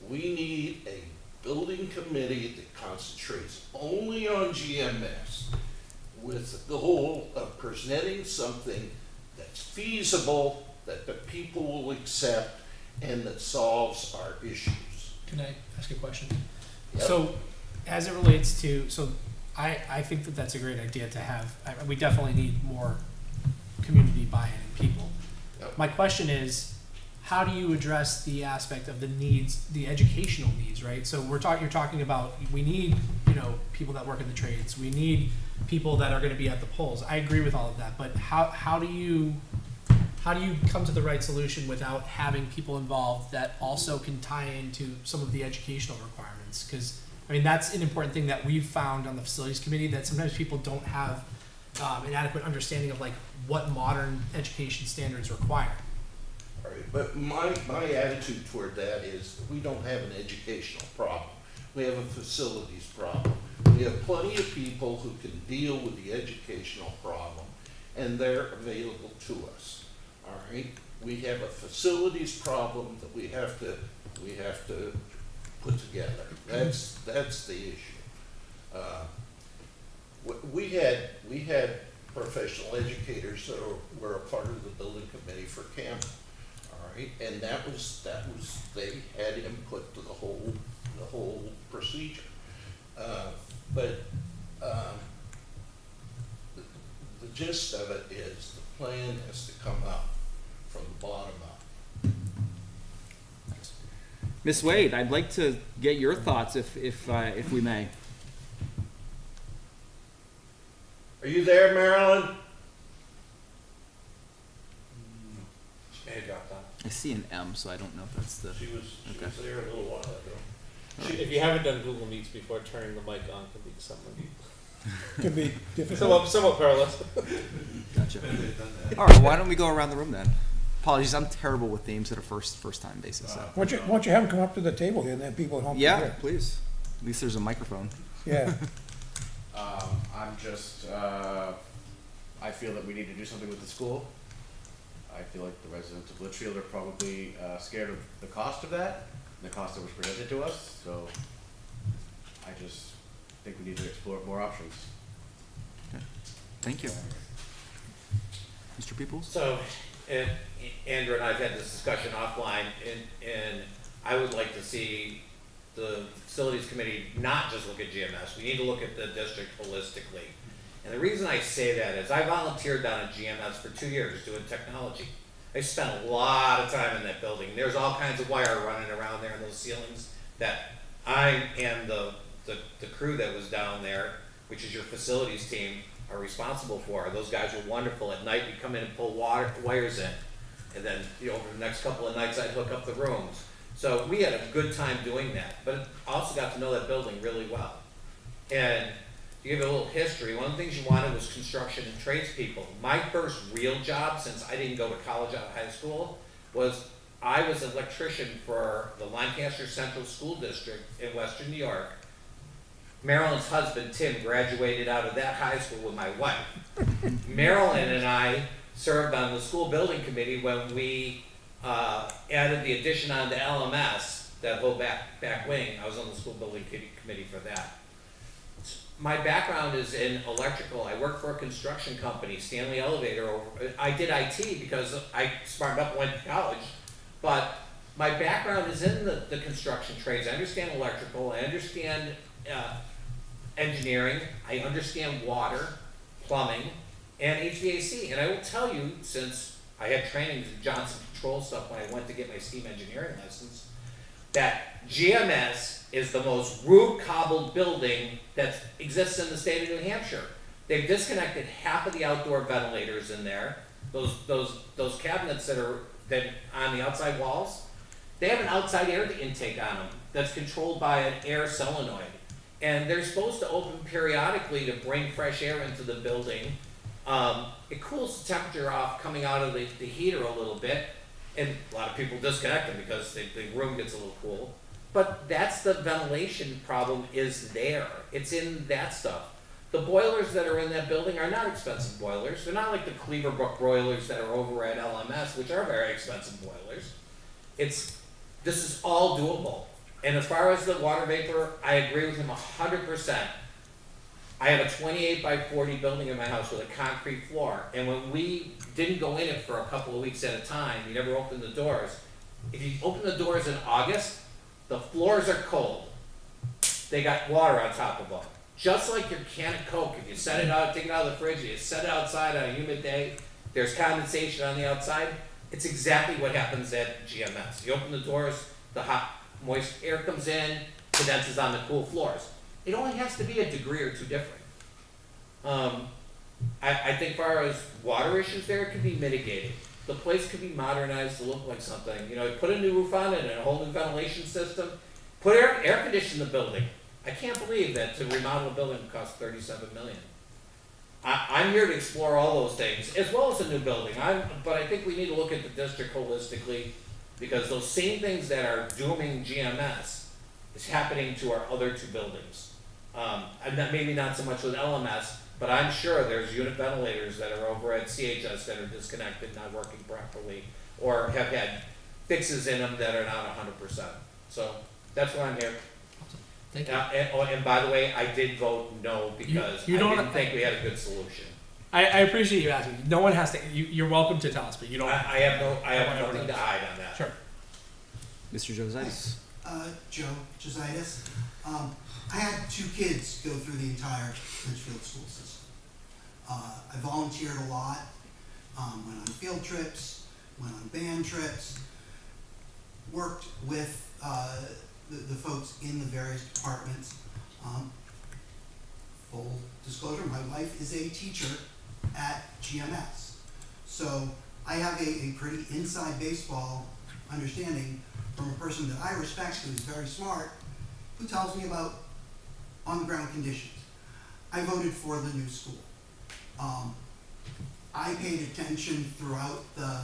we need a building committee that concentrates only on GMS with the goal of presenting something that's feasible, that the people will accept, and that solves our issues. Can I ask a question? Yep. So, as it relates to, I think that that's a great idea to have. We definitely need more community buy-in and people. Yep. My question is, how do you address the aspect of the needs, the educational needs, right? So you're talking about, we need, people that work in the trades. We need people that are going to be at the polls. I agree with all of that, but how do you come to the right solution without having people involved that also can tie into some of the educational requirements? Because that's an important thing that we've found on the facilities committee, that sometimes people don't have an adequate understanding of what modern education standards require. All right, but my attitude toward that is we don't have an educational problem. We have a facilities problem. We have plenty of people who can deal with the educational problem, and they're available to us. All right, we have a facilities problem that we have to put together. That's the issue. We had professional educators that were a part of the building committee for Campbell. All right, and that was they had input to the whole procedure. But the gist of it is the plan has to come up from the bottom up. Ms. Wade, I'd like to get your thoughts if we may. Are you there, Marilyn? She may have dropped out. I see an M, so I don't know if that's the. She was there a little while ago. If you haven't done Google Meets before, turning the mic on can be Can be difficult. somewhat perilous. Gotcha. All right, why don't we go around the room then? Apologies, I'm terrible with names at a first time basis. So. Why don't you have them come up to the table here, and then people at home can Yeah, hear? please. At least there's a microphone. Yeah. I'm just, I feel that we need to do something with the school. I feel like the residents of Litchfield are probably scared of the cost of that, and the cost that was presented to us, so I just think we need to explore more options. Okay. Thank you. Mr. Peoples? So, Andrew and I have had this discussion offline, and I would like to see the facilities committee not just look at GMS. We need to look at the district holistically. And the reason I say that is I volunteered down at GMS for 2 years doing technology. I spent a lot of time in that building. There's all kinds of wire running around there in those ceilings that I and the crew that was down there, which is your facilities team, are responsible for. Those guys were wonderful. At night, we'd come in and pull wires in. And then, over the next couple of nights, I'd hook up the rooms. So we had a good time doing that, but I also got to know that building really well. And to give it a little history, one of the things you wanted was construction and tradespeople. My first real job, since I didn't go to college out of high school, was I was an electrician for the Lancaster Central School District in Western New York. Marilyn's husband, Tim, graduated out of that high school with my wife. Marilyn and I served on the school building committee when we added the addition on to LMS, that whole back wing. I was on the school building committee for that. My background is in electrical. I worked for a construction company, Stanley Elevator. I did IT because I smartened up and went to college, but my background is in the construction trades. I understand electrical, I understand engineering, I understand water, plumbing, and HVAC. And I will tell you, since I had training in Johnson Control stuff when I went to get my steam engineering license, that GMS is the most rude cobbled building that exists in the state of New Hampshire. They've disconnected half of the outdoor ventilators in there. Those cabinets that are on the outside walls, they have an outside air intake on them that's controlled by an air solenoid. And they're supposed to open periodically to bring fresh air into the building. It cools the temperature off coming out of the heater a little bit. And a lot of people disconnect them because the room gets a little cool. But that's the ventilation problem is there. It's in that stuff. The boilers that are in that building are not expensive boilers. They're not like the Cleaverbrook boilers that are over at LMS, which are very expensive boilers. This is all doable. And as far as the water vapor, I agree with him 100%. I have a 28 by 40 building in my house with a concrete floor. And when we didn't go in it for a couple of weeks at a time, we never opened the doors. If you open the doors in August, the floors are cold. They got water on top of them. Just like your can of Coke, if you set it out, take it out of the fridge, you set it outside on a humid day, there's condensation on the outside. It's exactly what happens at GMS. You open the doors, the hot, moist air comes in, condenses on the cool floors. It only has to be a degree or two different. I think as far as water issues there, it could be mitigated. The place could be modernized to look like something. You know, put a new roof on it and a whole new ventilation system. Put air condition the building. I can't believe that to remodel a building would cost $37 million. I'm here to explore all those things, as well as a new building. But I think we need to look at the district holistically, because those same things that are dooming GMS is happening to our other two buildings. Maybe not so much with LMS, but I'm sure there's unit ventilators that are over at CHS that are disconnected, not working properly, or have had fixes in them that are not 100%. So that's why I'm here. Thank you. And by the way, I did vote no because I didn't think we had a good solution. I appreciate you asking. No one has to. You're welcome to tell us, but you don't. I have nothing to hide on that. Sure. Mr. Jositis. Joe Jositis. I had 2 kids go through the entire Litchfield school system. I volunteered a lot, went on field trips, went on band trips, worked with the folks in the various departments. Full disclosure, my wife is a teacher at GMS. So I have a pretty inside baseball understanding from a person that I respect, who is very smart, who tells me about on-the-ground conditions. I voted for the new school. I paid attention throughout the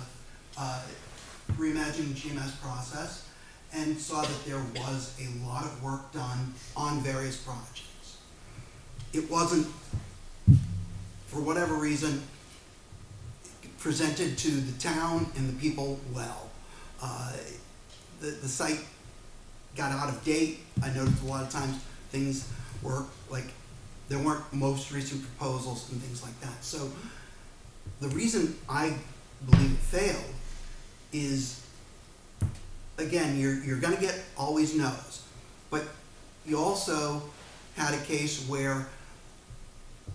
reimagining GMS process and saw that there was a lot of work done on various projects. It wasn't, for whatever reason, presented to the town and the people well. The site got out of date. I noticed a lot of times things were like, there weren't most recent proposals and things like that. So the reason I believe it failed is, again, you're gonna get always no's, but you also had a case where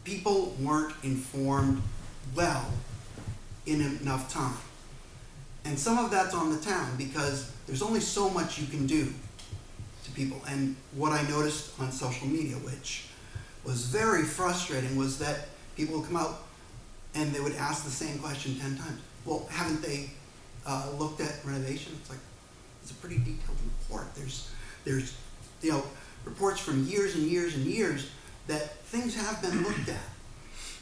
people weren't informed well in enough time. And some of that's on the town, because there's only so much you can do to people. And what I noticed on social media, which was very frustrating, was that people would come out and they would ask the same question 10 times. Well, haven't they looked at renovation? It's like, it's a pretty detailed report. There's reports from years and years and years that things have been looked at.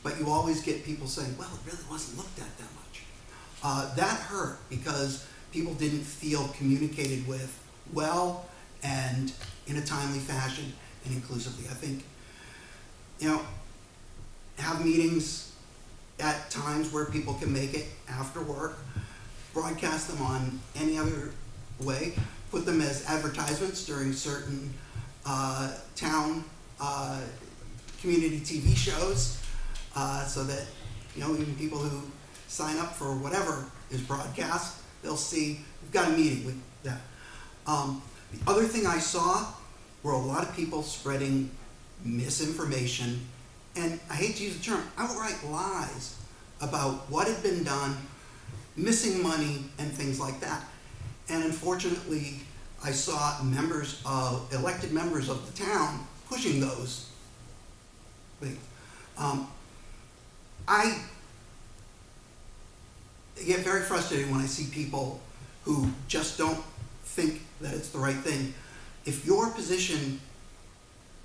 But you always get people saying, well, it really wasn't looked at that much. That hurt, because people didn't feel communicated with well and in a timely fashion and inclusively. I think, have meetings at times where people can make it after work, broadcast them on any other way, put them as advertisements during certain town community TV shows, so that even people who sign up for whatever is broadcast, they'll see we've got a meeting with that. The other thing I saw were a lot of people spreading misinformation, and I hate to use the term, outright lies about what had been done, missing money, and things like that. And unfortunately, I saw elected members of the town pushing those things. I get very frustrated when I see people who just don't think that it's the right thing. If your position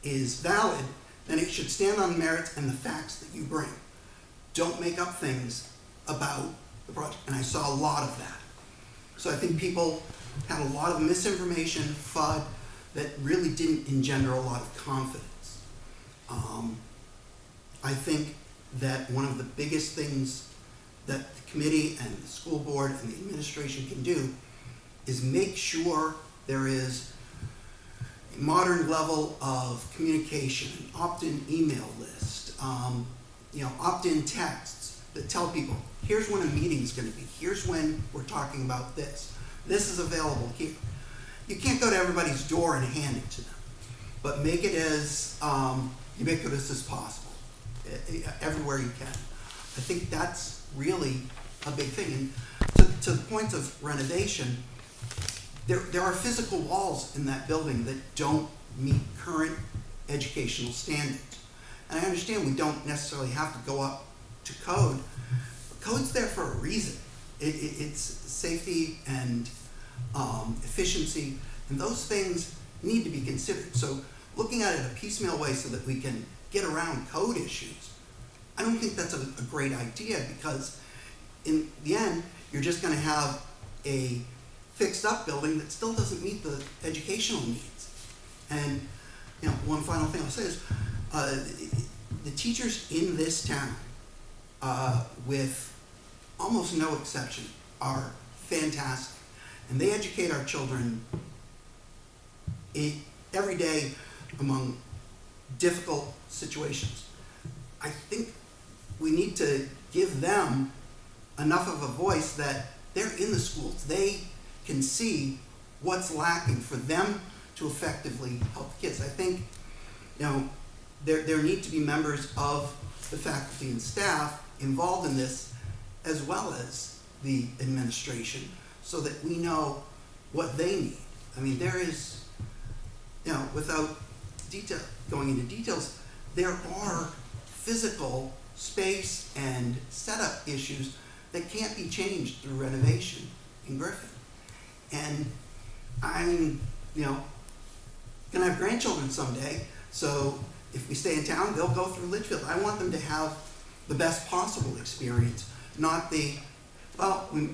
is valid, then it should stand on the merits and the facts that you bring. Don't make up things about the project. And I saw a lot of that. So I think people had a lot of misinformation, FUD, that really didn't engender a lot of confidence. I think that one of the biggest things that the committee and the school board and the administration can do is make sure there is a modern level of communication, an opt-in email list, opt-in texts that tell people, here's when a meeting's gonna be, here's when we're talking about this. This is available here. You can't go to everybody's door and hand it to them, but make it as ubiquitous as possible, everywhere you can. I think that's really a big thing. And to the point of renovation, there are physical walls in that building that don't meet current educational standards. And I understand we don't necessarily have to go up to code. Code's there for a reason. It's safety and efficiency, and those things need to be considered. So looking at it a piecemeal way so that we can get around code issues, I don't think that's a great idea, because in the end, you're just going to have a fixed up building that still doesn't meet the educational needs. And one final thing I'll say is the teachers in this town, with almost no exception, are fantastic. And they educate our children every day among difficult situations. I think we need to give them enough of a voice that they're in the schools. They can see what's lacking for them to effectively help the kids. I think, there need to be members of the faculty and staff involved in this, as well as the administration, so that we know what they need. I mean, there is, without going into details, there are physical space and setup issues that can't be changed through renovation in Griffin. And I'm, gonna have grandchildren someday, so if we stay in town, they'll go through Litchfield. I want them to have the best possible experience, not we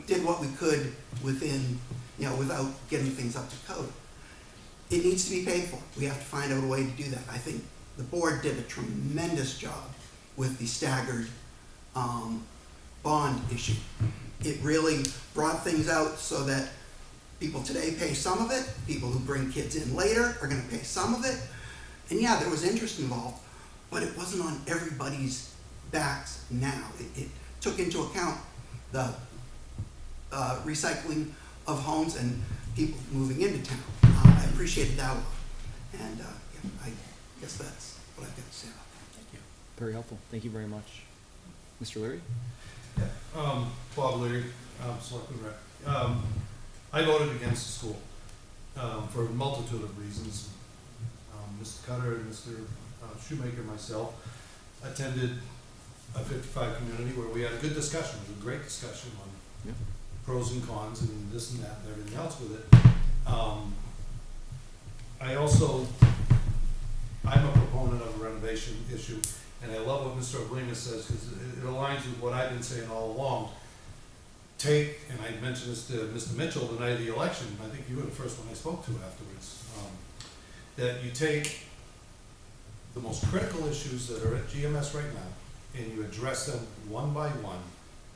did what we could within, without getting things up to code. It needs to be paid for. We have to find out a way to do that. I think the board did a tremendous job with the staggered bond issue. It really brought things out so that people today pay some of it, people who bring kids in later are gonna pay some of it. And yeah, there was interest involved, but it wasn't on everybody's backs now. It took into account the recycling of homes and people moving into town. I appreciated that a lot. And I guess that's what I've got to say about that. Thank you. Very helpful. Thank you very much. Mr. Leary? Bob Leary, Selectman Rep. I voted against the school for a multitude of reasons. Mr. Cutter and Mr. Shoemaker and myself attended a 55 community where we had a good discussion. It was a great discussion on pros and cons and this and that and everything else with it. I'm a proponent of a renovation issue, and I love what Mr. Oblina says, because it aligns with what I've been saying all along. And I mentioned this to Mr. Mitchell the night of the election, I think you were the first one I spoke to afterwards, that you take the most critical issues that are at GMS right now, and you address them one by one,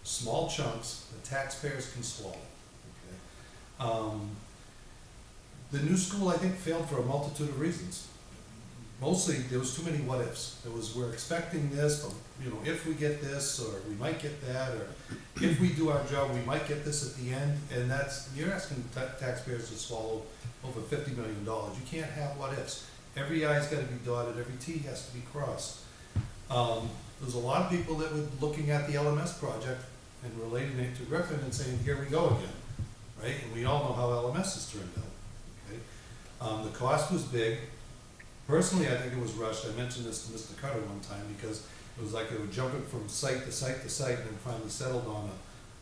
small chunks that taxpayers can swallow. Okay? The new school, I think, failed for a multitude of reasons. Mostly, there was too many what-ifs. There was, we're expecting this, but, if we get this, or we might get that, or if we do our job, we might get this at the end, and you're asking taxpayers to swallow over $50 million. You can't have what-ifs. Every I's gotta be dotted, every T has to be crossed. There's a lot of people that were looking at the LMS project and relating it to Griffin and saying, here we go again, right? And we all know how LMS has turned out, okay? The cost was big. Personally, I think it was rushed. I mentioned this to Mr. Cutter one time because it was like they were jumping from site to site to site and then finally settled on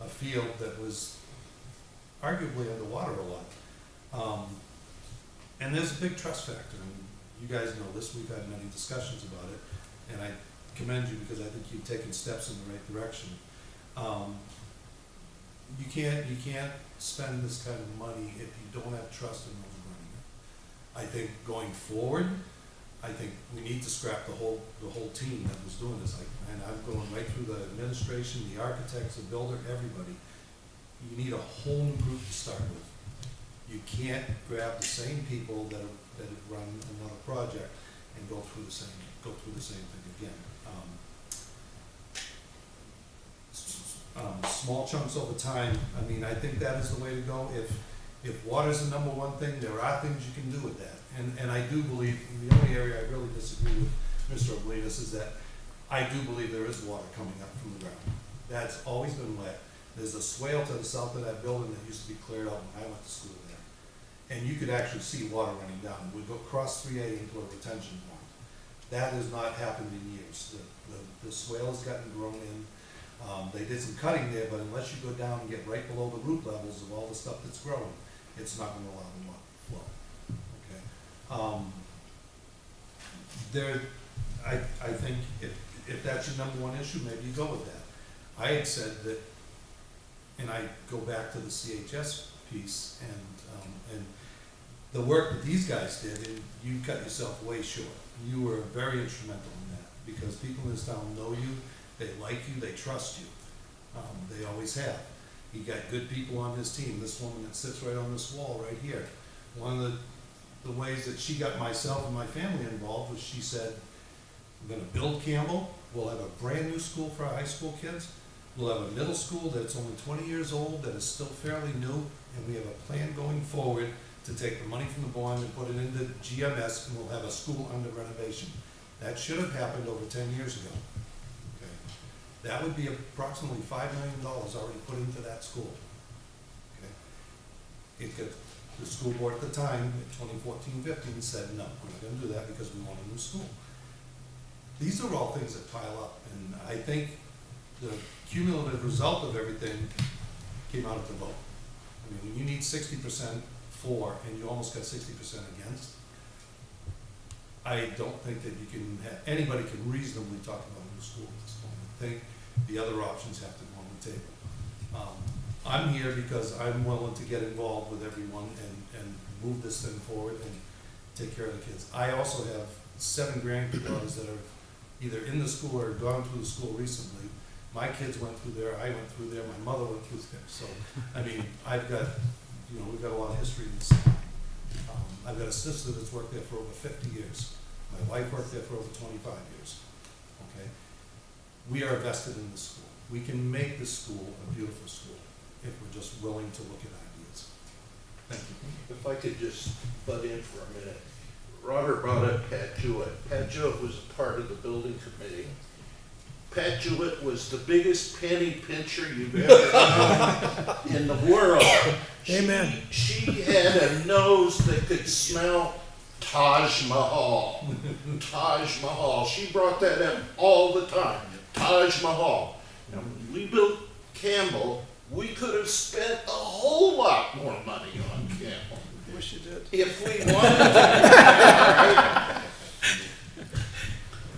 a field that was arguably underwater a lot. And there's a big trust factor, and you guys know this, we've had many discussions about it, and I commend you because I think you've taken steps in the right direction. You can't spend this kind of money if you don't have trust in those running it. I think going forward, I think we need to scrap the whole team that was doing this. And I'm going right through the administration, the architects, the builder, everybody. You need a whole new group to start with. You can't grab the same people that have run another project and go through the same thing again. Small chunks over time. I mean, I think that is the way to go. If water's the number one thing, there are things you can do with that. And I do believe, the only area I really disagree with Mr. Oblenis is that I do believe there is water coming up from the ground. That's always been wet. There's a swale to the south of that building that used to be cleared out when I went to school there. And you could actually see water running down. We'd go across 3A into a retention pond. That has not happened in years. The swale has gotten grown in. They did some cutting there, but unless you go down and get right below the root levels of all the stuff that's growing, it's not going to allow the water to flow. Okay. I think if that's your number one issue, maybe you go with that. I had said that, and I go back to the CHS piece and the work that these guys did, and you cut yourself way short. You were very instrumental in that because people in this town know you, they like you, they trust you. They always have. He got good people on his team. This woman that sits right on this wall right here. One of the ways that she got myself and my family involved was she said, we're gonna build Campbell, we'll have a brand new school for our high school kids, we'll have a middle school that's only 20 years old, that is still fairly new, and we have a plan going forward to take the money from the bond and put it into GMS, and we'll have a school under renovation. That should have happened over 10 years ago. Okay. That would be approximately $5 million already put into that school. Okay. It could, the school board at the time, in 2014-15, said, no, we're not going to do that because we want a new school. These are all things that pile up, and I think the cumulative result of everything came out at the vote. I mean, when you need 60% for, and you almost got 60% against, I don't think that you can have, anybody can reasonably talk about a new school at this point. I think the other options have to go on the table. I'm here because I'm willing to get involved with everyone and move this thing forward and take care of the kids. I also have 7 granddaughters that are either in the school or gone through the school recently. My kids went through there, I went through there, my mother went through there. So, I mean, I've got, you know, we've got a lot of history in this. I've got a sister that's worked there for over 50 years. My wife worked there for over 25 years. Okay? We are vested in this school. We can make this school a beautiful school if we're just willing to look at ideas. Thank you. If I could just butt in for a minute. Robert brought up Pat Jewett. Pat Jewett was a part of the building committee. Pat Jewett was the biggest penny pincher you've ever known in the world. Amen. She had a nose that could smell Taj Mahal. Taj Mahal. She brought that up all the time. Taj Mahal. Now, when we built Campbell, we could have spent a whole lot more money on Campbell. Wish you did. If we wanted to.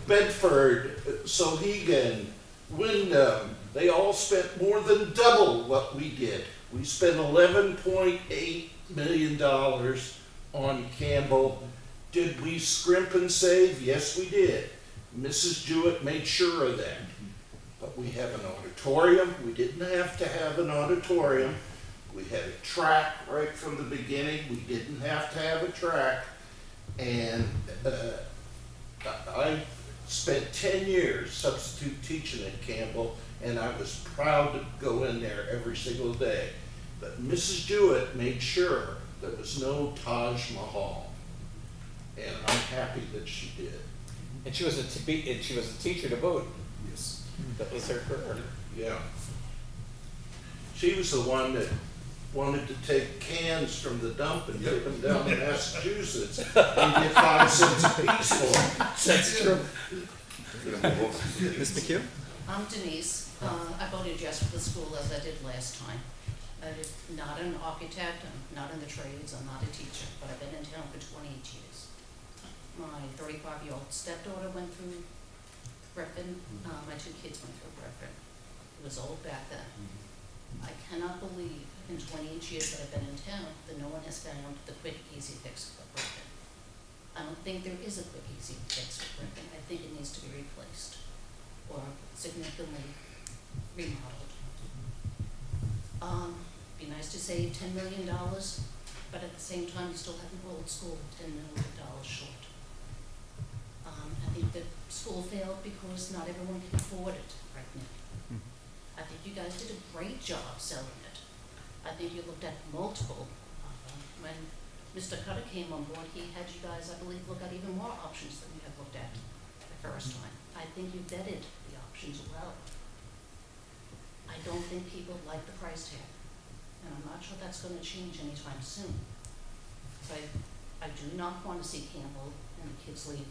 Bedford, Sohegan, Wyndham, they all spent more than double what we did. We spent $11.8 million on Campbell. Did we scrimp and save? Yes, we did. Mrs. Jewett made sure of that. But we have an auditorium. We didn't have to have an auditorium. We had a track right from the beginning. We didn't have to have a track. And I spent 10 years substitute teaching at Campbell, and I was proud to go in there every single day. But Mrs. Jewett made sure there was no Taj Mahal. and I'm happy that she did. And she was a teacher to boot. Yes. That was her career. Yeah. She was the one that wanted to take cans from the dump and take them down to Massachusetts and get 5 cents a piece for them. That's true. Ms. McHugh? I'm Denise. I voted yes for the school as I did last time. I'm not an architect, I'm not in the trades, I'm not a teacher, but I've been in town for 28 years. My 35-year-old stepdaughter went through Griffin, my 2 kids went through Griffin. It was old back then. I cannot believe in 28 years that I've been in town that no one has found the quick, easy fix for Griffin. I don't think there is a quick, easy fix for Griffin. I think it needs to be replaced or significantly remodeled. Be nice to save $10 million, but at the same time, you still have an old school $10 million short. I think the school failed because not everyone can afford it right now. I think you guys did a great job selling it. I think you looked at multiple, when Mr. Cutter came on board, he had you guys, I believe, look at even more options than you had looked at the first time. I think you vetted the options well. I don't think people like the price tag, and I'm not sure that's gonna change anytime soon. So I do not wanna see Campbell and the kids leave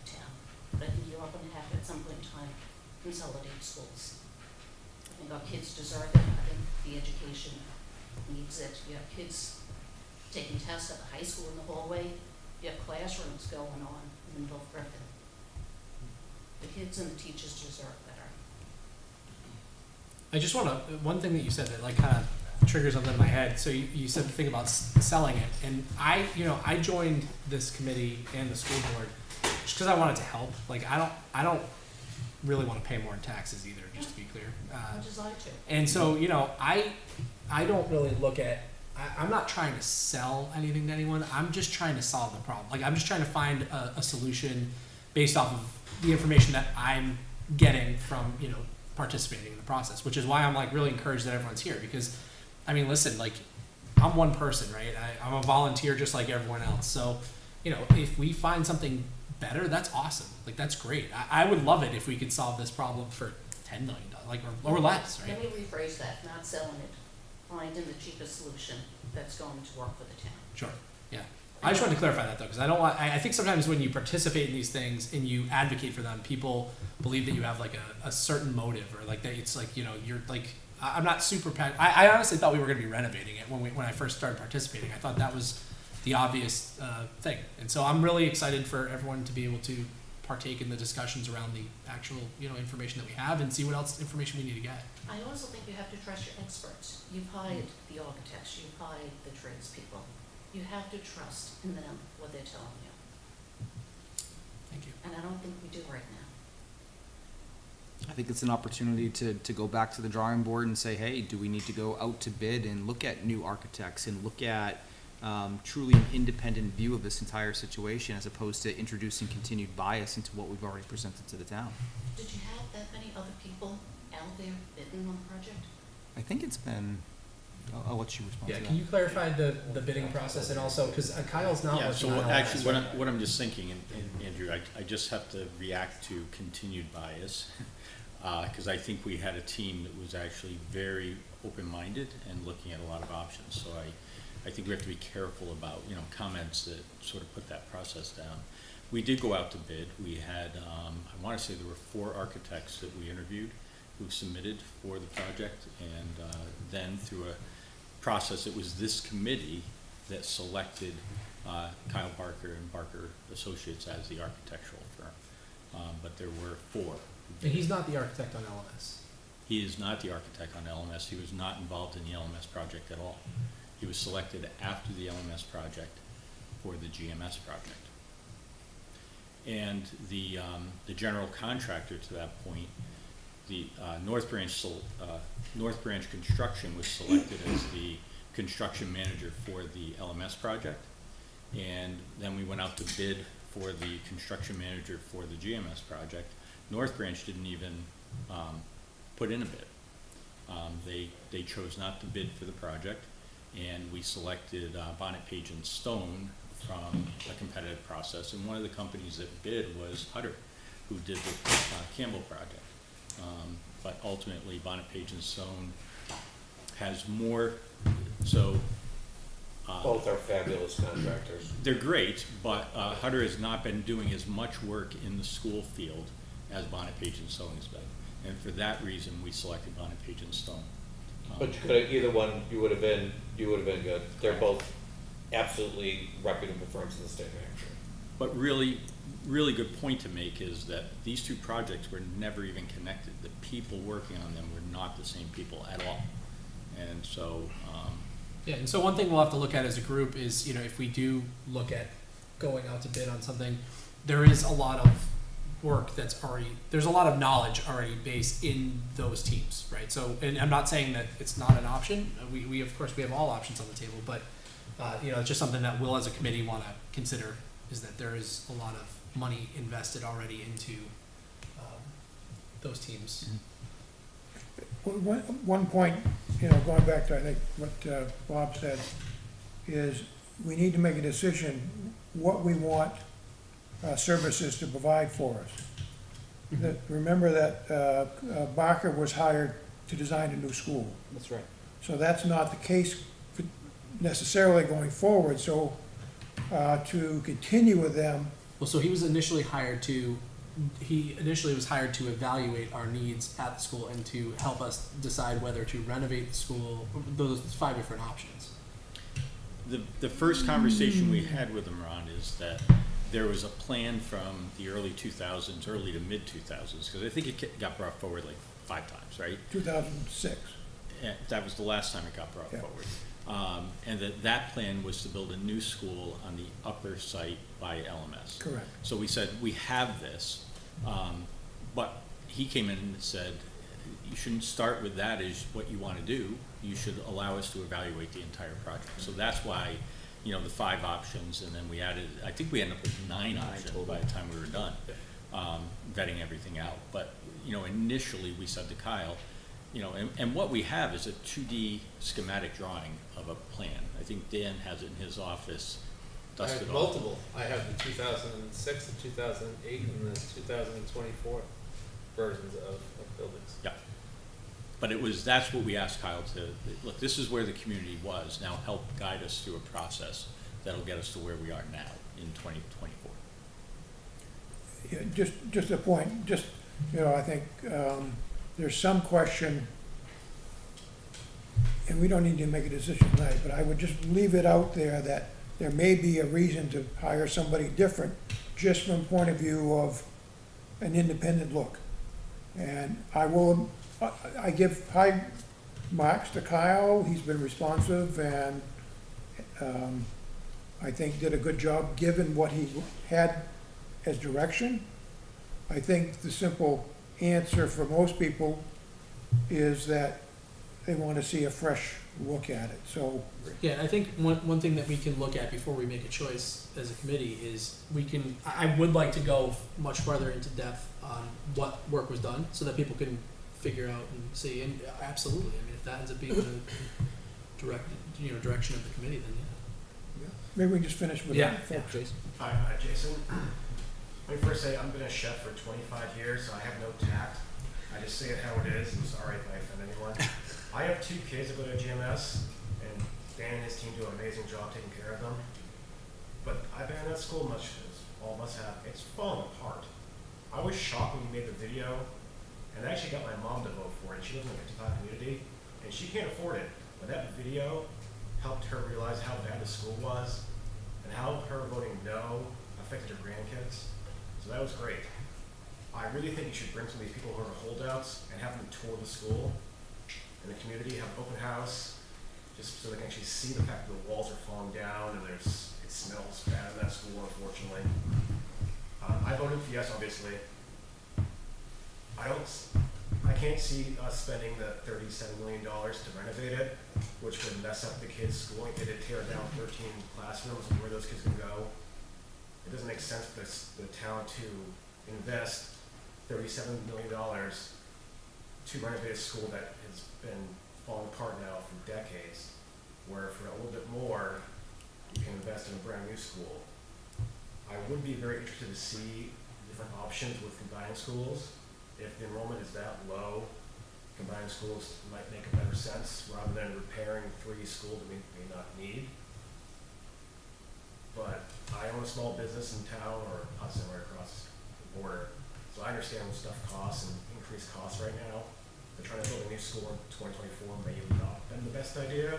town, but I think you are gonna have to, at some point in time, consolidate schools. I think our kids deserve it. I think the education needs it. You have kids taking tests at the high school in the hallway. You have classrooms going on in the middle of Griffin. The kids and the teachers deserve better. I just want to, one thing that you said that like kind of triggers something in my head. So you said the thing about selling it, and I joined this committee and the school board just because I wanted to help. Like I don't really want to pay more in taxes either, just to be clear. Much as I do. And so, I don't really look at, I'm not trying to sell anything to anyone. I'm just trying to solve the problem. Like, I'm just trying to find a solution based off of the information that I'm getting from, participating in the process, which is why I'm like really encouraged that everyone's here because, I mean, listen, like, I'm one person, right? I'm a volunteer just like everyone else. So, if we find something better, that's awesome. Like, that's great. I would love it if we could solve this problem for $10 million, like, or less, right? Let me rephrase that, not selling it, finding the cheapest solution that's going to work for the town. Sure, yeah. I just wanted to clarify that though, because I think sometimes when you participate in these things and you advocate for them, people believe that you have like a certain motive or like that it's like, you're like, I'm not super, I honestly thought we were going to be renovating it when I first started participating. I thought that was the obvious thing. And so I'm really excited for everyone to be able to partake in the discussions around the actual, information that we have and see what else information we need to get. I also think you have to trust your experts. You've hired the architects, you've hired the tradespeople. You have to trust in them, what they're telling you. Thank you. And I don't think we do right now. I think it's an opportunity to go back to the drawing board and say, hey, do we need to go out to bid and look at new architects and look at truly an independent view of this entire situation as opposed to introducing continued bias into what we've already presented to the town. Did you have that many other people out there bidding on the project? I think it's been, I'll let you respond to Yeah, that. can you clarify the bidding process and also, because Kyle's not Yeah, working so on all actually, this, what I'm just thinking, and Andrew, I just have to react to continued bias, because I think we had a team that was actually very open-minded and looking at a lot of options. So I think we have to be careful about, comments that sort of put that process down. We did go out to bid. We had, I want to say there were 4 architects that we interviewed who submitted for the project, and then through a process, it was this committee that selected Kyle Barker and Barker Associates as the architectural firm. But there were 4. And he's not the architect on LMS. He is not the architect on LMS. He was not involved in the LMS project at all. He was selected after the LMS project for the GMS project. And the general contractor to that point, the North Branch Construction was selected as the construction manager for the LMS project. And then we went out to bid for the construction manager for the GMS project. North Branch didn't even put in a bid. They chose not to bid for the project, and we selected Bonnet, Page and Stone from a competitive process, and one of the companies that bid was Hutter, who did the Campbell project. But ultimately, Bonnet Page and Stone has more, so. Both are fabulous contractors. They're great, but Hutter has not been doing as much work in the school field as Bonnet Page and Stone has been. And for that reason, we selected Bonnet Page and Stone. But you could have, either one, you would have been good. They're both absolutely reputable firms in the state of Hampshire. But really good point to make is that these two projects were never even connected. The people working on them were not the same people at all. And so, yeah, and so one thing we'll have to look at as a group is, if we do look at going out to bid on something, there is a lot of work there's a lot of knowledge already based in those teams, right? So, and I'm not saying that it's not an option. We of course, we have all options on the table, but, it's just something that we'll as a committee want to consider, is that there is a lot of money invested already into those teams. One point, going back to, I think, what Bob said, is we need to make a decision what we want services to provide for us. Remember that Barker was hired to design a new school. That's right. So that's not the case necessarily going forward, so to continue with them. Well, so he was initially hired to evaluate our needs at the school and to help us decide whether to renovate the school, those 5 different options. the first conversation we had with him, Ron, is that there was a plan from the early 2000s, early to mid 2000s, because I think it got brought forward like 5 times, right? 2006. Yeah, that was the last time it got brought forward. And that plan was to build a new school on the upper site by LMS. Correct. So we said, we have this, but he came in and said, you shouldn't start with that as what you want to do. You should allow us to evaluate the entire project. So that's why, the 5 options, and then we added, I think we ended up with 9 options by the time we were done, vetting everything out. But, initially we said to Kyle, and what we have is a 2D schematic drawing of a plan. I think Dan has it in his office. I have multiple. I have the 2006, the 2008, and the 2024 versions of buildings. Yeah. But that's what we asked Kyle to, look, this is where the community was. Now help guide us through a process that'll get us to where we are now in 2024. Yeah, just a point, I think there's some question, and we don't need to make a decision tonight, but I would just leave it out there that there may be a reason to hire somebody different, just from the point of view of an independent look. And I give high marks to Kyle. He's been responsive and I think did a good job given what he had as direction. I think the simple answer for most people is that they want to see a fresh look at it. So yeah, I think one thing that we can look at before we make a choice as a committee is I would like to go much farther into depth on what work was done so that people can figure out and see. And absolutely, I mean, if that ends up being the direction of the committee, then yeah. Maybe we can just finish with that. Jason. Hi, Jason. Let me first say I've been a chef for 25 years, so I have no tact. I just say it how it is. I'm sorry if I offend anyone. I have 2 kids that go to GMS, and Dan and his team do an amazing job taking care of them. But I've been in that school much as all of us have. It's falling apart. I was shocked when you made the video, and I actually got my mom to vote for it. She lives in the 55 community, and she can't afford it. But that video helped her realize how bad the school was, and how her voting no affected her grandkids. So that was great. I really think you should bring some of these people who are holdouts and have them tour the school in the community, have an open house, just so they can actually see the fact that the walls are falling down and it smells bad in that school, unfortunately. I voted for yes, obviously. I can't see us spending the $37 million to renovate it, which would mess up the kids' schooling. They did tear down 13 classrooms, and where those kids can go. It doesn't make sense for the town to invest $37 million to renovate a school that has been falling apart now for decades, where for a little bit more, you can invest in a brand new school. I would be very interested to see different options with combining schools. If the enrollment is that low, combining schools might make a better sense rather than repairing 3 schools we may not need. But I own a small business in town, or somewhere across the border, so I understand what stuff costs and increased costs right now. They're trying to build a new school in 2024 may have not been the best idea.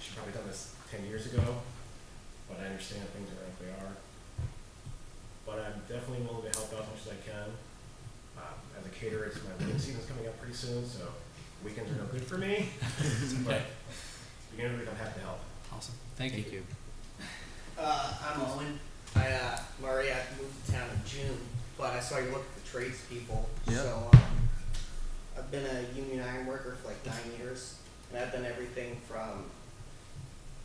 Should probably done this 10 years ago, but I understand things are like they are. But I'm definitely willing to help out as much as I can. As a caterer, it's my wedding season's coming up pretty soon, so weekends are no good for me. But beginning of the week, I'm happy to help. Awesome. Thank you. I'm Owen. Murray, I moved to town in June, but I saw you look at the tradespeople. Yeah. So I've been a union iron worker for like 9 years, and I've done everything from,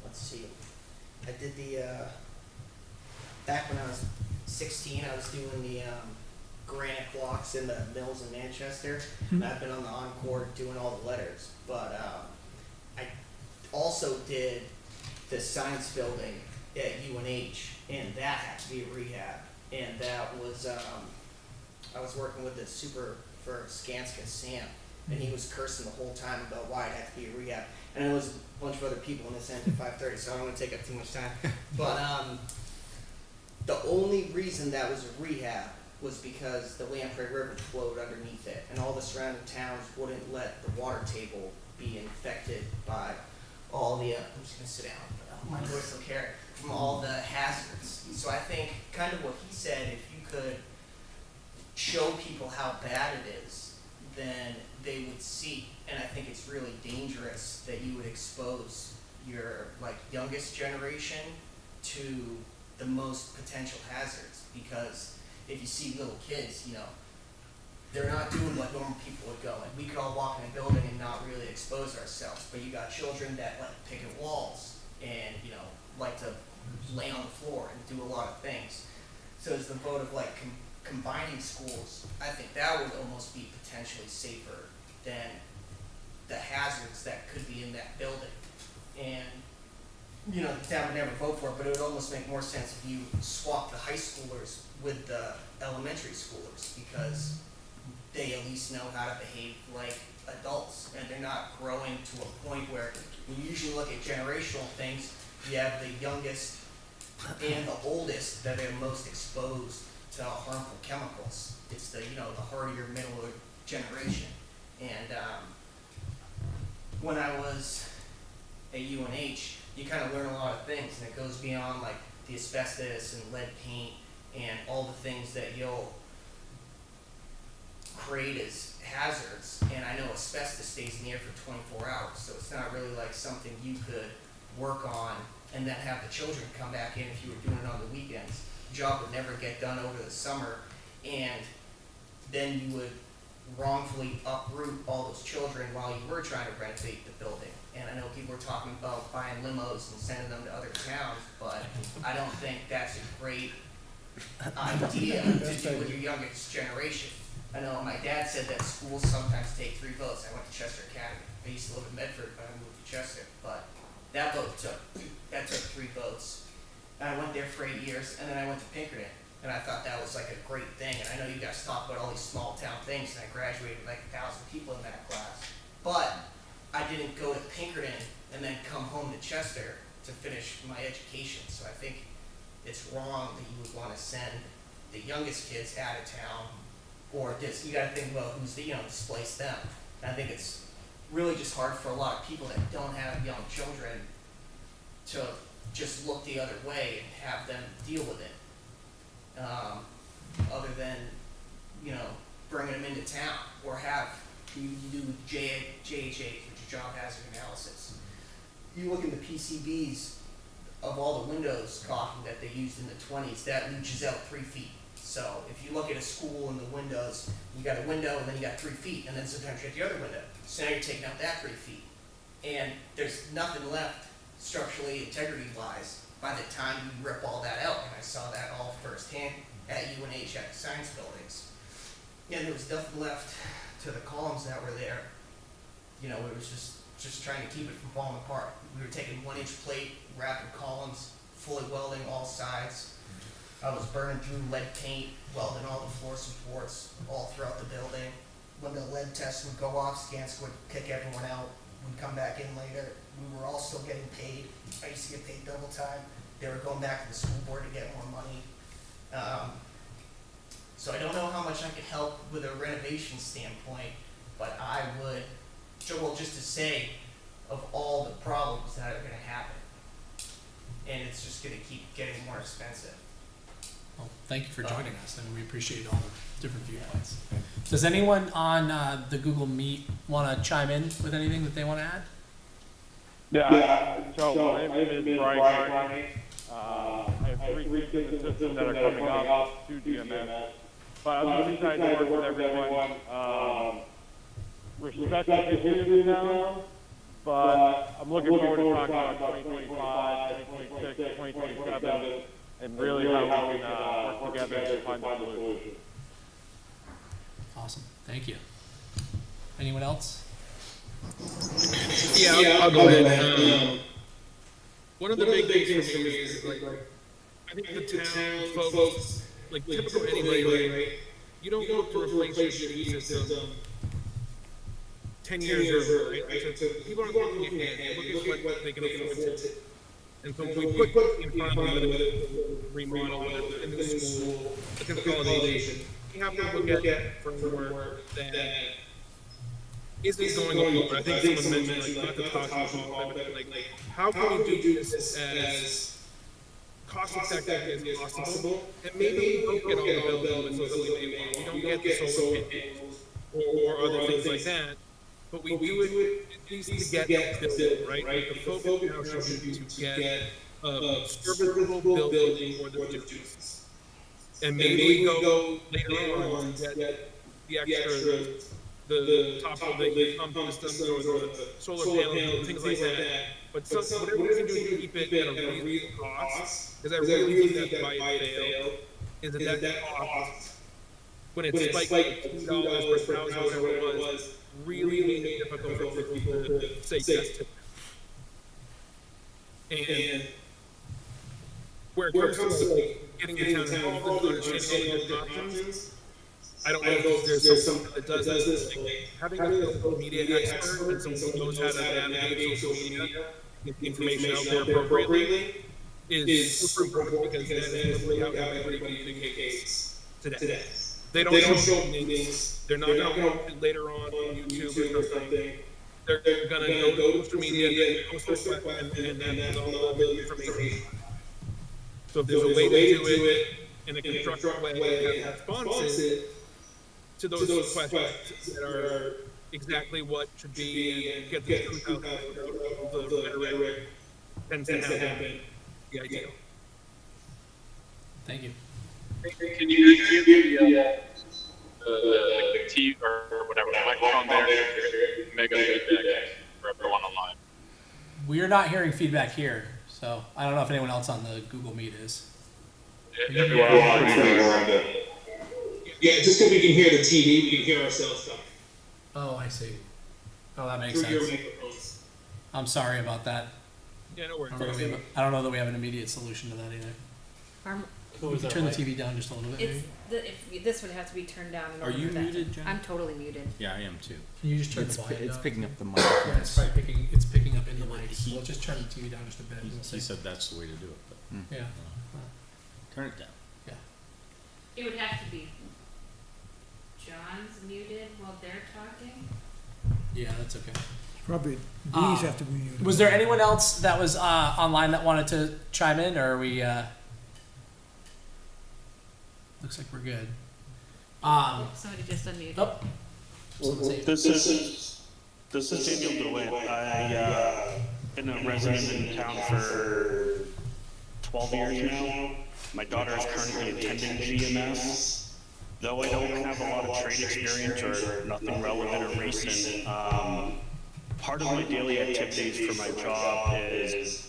let's see, I did back when I was 16, I was doing the granite blocks in the mills in Manchester, and I've been on the Encore doing all the letters. But I also did the science building at UNH, and that had to be a rehab. And that was, I was working with the super for Skanska, Sam, and he was cursing the whole time about why it had to be a rehab. And there was a bunch of other people in this end at 5:30, so I don't want to take up too much time. But the only reason that was a rehab was because the Lamprey River flowed underneath it, and all the surrounding towns wouldn't let the water table be infected by all the, I'm just going to sit down, my voice will carry, from all the hazards. So I think kind of what he said, if you could show people how bad it is, then they would see. And I think it's really dangerous that you would expose your youngest generation to the most potential hazards, because if you see little kids, they're not doing what normal people would go. And we could all walk in a building and not really expose ourselves, but you got children that like picking walls and like to lay on the floor and do a lot of things. So as the vote of combining schools, I think that would almost be potentially safer than the hazards that could be in that building. And the town would never vote for it, but it would almost make more sense if you swap the high schoolers with the elementary schoolers, because they at least know how to behave like adults, and they're not growing to a point where you usually look at generational things. You have the youngest and the oldest that are most exposed to harmful chemicals. It's the the hardier middle generation. And when I was at UNH, you kind of learn a lot of things, and it goes beyond the asbestos and lead paint and all the things that you'll create as hazards. And I know asbestos stays in the air for 24 hours, so it's not really something you could work on and then have the children come back in if you were doing it on the weekends. The job would never get done over the summer, and then you would wrongfully uproot all those children while you were trying to renovate the building. And I know people are talking about buying limos and sending them to other towns, but I don't think that's a great idea to do with your youngest generation. I know my dad said that schools sometimes take 3 votes. I went to Chester Academy. I used to live in Medford, but I moved to Chester. But that took 3 votes. And I went there for 8 years, and then I went to Pinkerton. And I thought that was a great thing. And I know you guys talk about all these small town things, and I graduated 1,000 people in that class. But I didn't go to Pinkerton and then come home to Chester to finish my education. So I think it's wrong that you would want to send the youngest kids out of town, or just, you got to think about who's displace them. And I think it's really just hard for a lot of people that don't have young children to just look the other way and have them deal with it. Other than, bringing them into town, or have you do JHA, which is job hazard analysis. You look in the PCBs of all the windows caulking that they used in the 20s, that leaches out 3 feet. So if you look at a school in the windows, you got a window and then you got 3 feet, and then sometimes you have the other window. So now you're taking out that 3 feet. And there's nothing left structurally, integrity-wise, by the time you rip all that out. And I saw that all firsthand at UNH at the science buildings. And there was nothing left to the columns that were there. It was just trying to keep it from falling apart. We were taking 1-inch plate, wrapping columns fully welding all sides. I was burning through lead paint, welding all the floor supports all throughout the building. When the lead test would go off, scans would kick everyone out. We'd come back in later. We were all still getting paid. I used to get paid double time. They were going back to the school board to get more money. So I don't know how much I could help with a renovation standpoint, but I would, well, just to say, of all the problems that are gonna happen, and it's just gonna keep getting more expensive. Well, thank you for joining us, and we appreciate all the different viewpoints. Does anyone on the Google Meet want to chime in with anything that they want to add? Yeah, so my name is Brian Carney. I have 3 kids in the system that are coming up to GMS. But I'm decided to work with everyone. Respect the history now, but I'm looking forward to talking about 2025, 2026, 2027, and really how we can work together to find a solution. Awesome, thank you. Anyone else? Yeah, I'll go ahead. One of the big things for me is like I think the town folks, like typical anybody, right? You don't look to replace your heat system 10 years early, right? So people aren't looking ahead, they look at what they can afford to. And so we put in front of them the remodel in the school, the consolidation. You have to look at framework that isn't going over. I think someone mentioned, like, not to talk about, but like, how can we do this as cost effective as possible? And maybe we don't get all the bells and whistles that we want. We don't get the solar panels or other things like that, but we do it at least to get built, right? Like the focus now should be to get a serviceable building for the students. And maybe we go later on to get the extra, the top of the pump systems or the solar panels and things like that. But whatever we can do to keep it at a reasonable cost, because I really think that's why it failed, is that cost, when it spiked like $2 per thousand, whatever it was, really made it difficult for people to say yes to it. And where it comes to like getting the town involved and understanding all the different options, I don't know if there's someone that does this. Like, having a social media expert and someone who knows how to navigate social media, get the information out there appropriately, is super important, because that is really how everybody communicates today. They don't show meetings. They're not going to post it later on YouTube or something. They're going to go to social media, post their question, and then all the information. So if there's a way to do it in a constructive way and responsive to those questions that are exactly what should be, and get the truth out of the rhetoric tends to happen, the ideal. Thank you. Can you give the T or whatever the microphone there, make a feedback for everyone online? We are not hearing feedback here, so I don't know if anyone else on the Google Meet is. Yeah, just because we can hear the TV, we can hear ourselves talk. Oh, I see. Oh, that makes sense. Through your microphones. I'm sorry about that. Yeah, no worries. I don't know that we have an immediate solution to that either. We can turn the TV down just a little bit, maybe? This would have to be turned down in Are order you for that muted, Jen? I'm totally muted. Yeah, I am too. Can you just turn the volume down? It's picking up the mic. Yeah, it's probably picking up in the mic. So we'll just turn the TV down just a bit. And we'll He see. said that's the way to do it, but Yeah. turn it down. Yeah. It would have to be John's muted while they're talking. Yeah, that's okay. Probably these have to be muted. Was there anyone else that was online that wanted to chime in, or are we? Looks like we're good. Somebody just unmuted. Oh. This is Daniel DeWitt. I've been a resident in town for 12 years now. My daughter is currently attending GMS. Though I don't have a lot of trade experience or nothing relevant or recent, part of my daily activities for my job is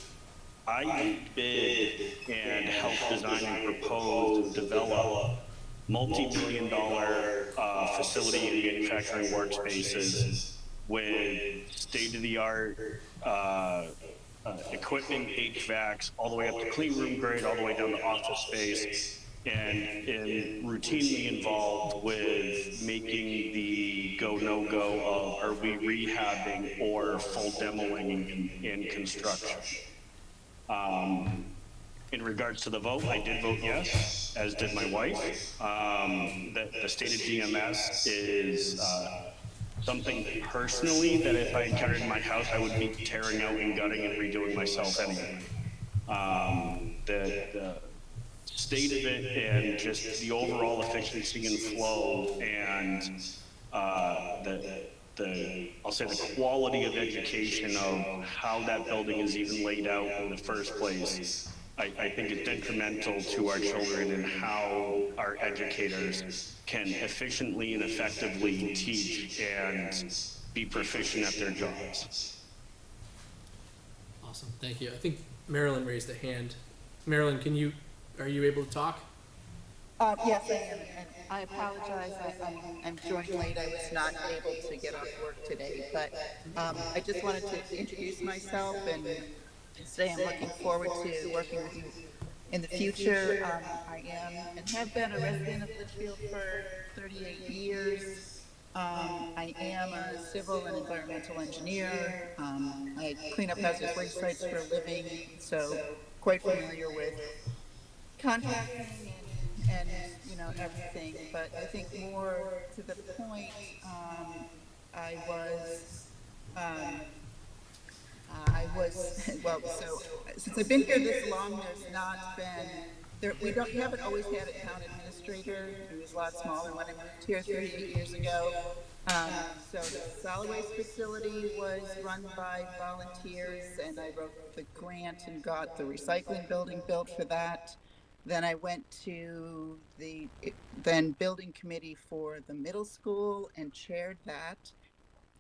I bid and help design and propose and develop multi-billion-dollar facility and manufacturing workspaces with state-of-the-art equipment, HVACs, all the way up to clean room grade, all the way down to office space, and routinely involved with making the go, no go of are we rehabbing or full demoing in construction. In regards to the vote, I did vote yes, as did my wife. The state of GMS is something personally that if I encountered in my house, I would be tearing out and gutting and redoing myself anyway. The state of it and just the overall efficiency and flow and I'll say the quality of education of how that building is even laid out in the first place, I think is detrimental to our children and how our educators can efficiently and effectively teach and be proficient at their jobs. Awesome, thank you. I think Marilyn raised a hand. Marilyn, are you able to talk? Yes, I am, and I apologize, I'm joining late, I was not able to get off work today, but I just wanted to introduce myself and say I'm looking forward to working with you in the future. I am and have been a resident of Litchfield for 38 years. I am a civil and environmental engineer. I clean up hazardous waste sites for a living, so quite familiar with contracting and everything. But I think more to the point, I was well. So since I've been here this long, there's not been there. We haven't always had a town administrator. It was a lot smaller when I moved here 38 years ago. So the solid waste facility was run by volunteers, and I wrote the grant and got the recycling building built for that. Then I went to the building committee for the middle school and chaired that,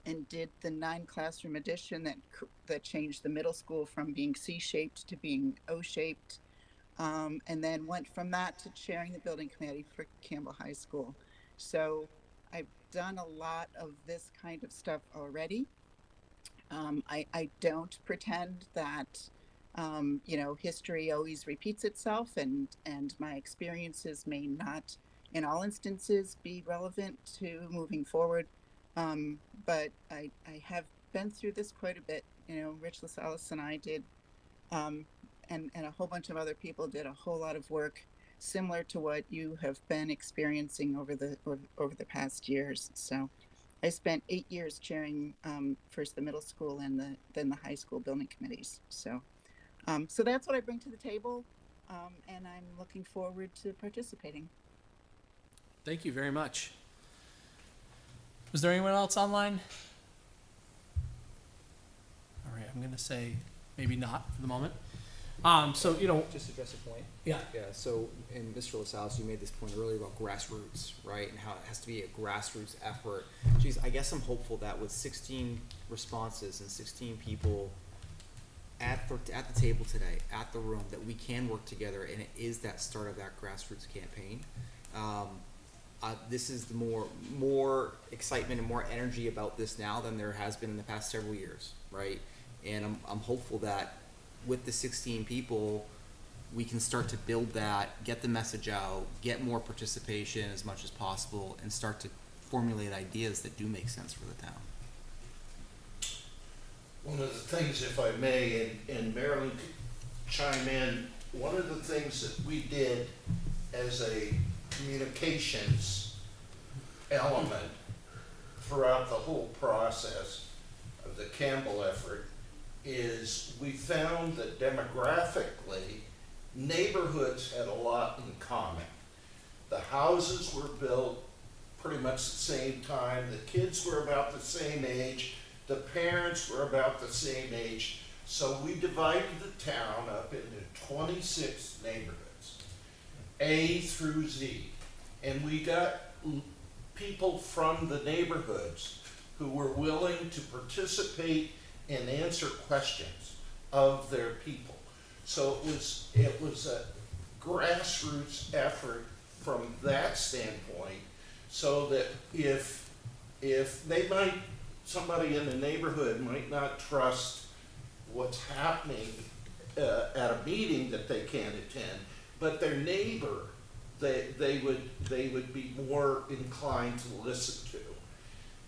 and did the 9 classroom addition that changed the middle school from being C-shaped to being O-shaped, and then went from that to chairing the building committee for Campbell High School. So I've done a lot of this kind of stuff already. I don't pretend that history always repeats itself, and my experiences may not in all instances be relevant to moving forward. But I have been through this quite a bit. Rich LaSalle and I did, and a whole bunch of other people did a whole lot of work similar to what you have been experiencing over the past years. So I spent 8 years chairing first the middle school and then the high school building committees. So that's what I bring to the table, and I'm looking forward to participating. Thank you very much. Was there anyone else online? All right, I'm going to say maybe not for the moment. Just address a point. Yeah. Yeah. So, and Mr. LaSalle, you made this point earlier about grassroots, right? And how it has to be a grassroots effort. Geez, I guess I'm hopeful that with 16 responses and 16 people at the table today, at the room, that we can work together, and it is that start of that grassroots campaign. This is the more excitement and more energy about this now than there has been in the past several years, right? And I'm hopeful that with the 16 people, we can start to build that, get the message out, get more participation as much as possible, and start to formulate ideas that do make sense for the town. One of the things, if I may, and Marilyn could chime in, one of the things that we did as a communications element throughout the whole process of the Campbell effort is we found that demographically, neighborhoods had a lot in common. The houses were built pretty much the same time, the kids were about the same age, the parents were about the same age, so we divided the town up into 26 neighborhoods, A through Z, and we got people from the neighborhoods who were willing to participate and answer questions of their people. So it was a grassroots effort from that standpoint, so that if somebody in the neighborhood might not trust what's happening at a meeting that they can't attend, but their neighbor, they would be more inclined to listen to.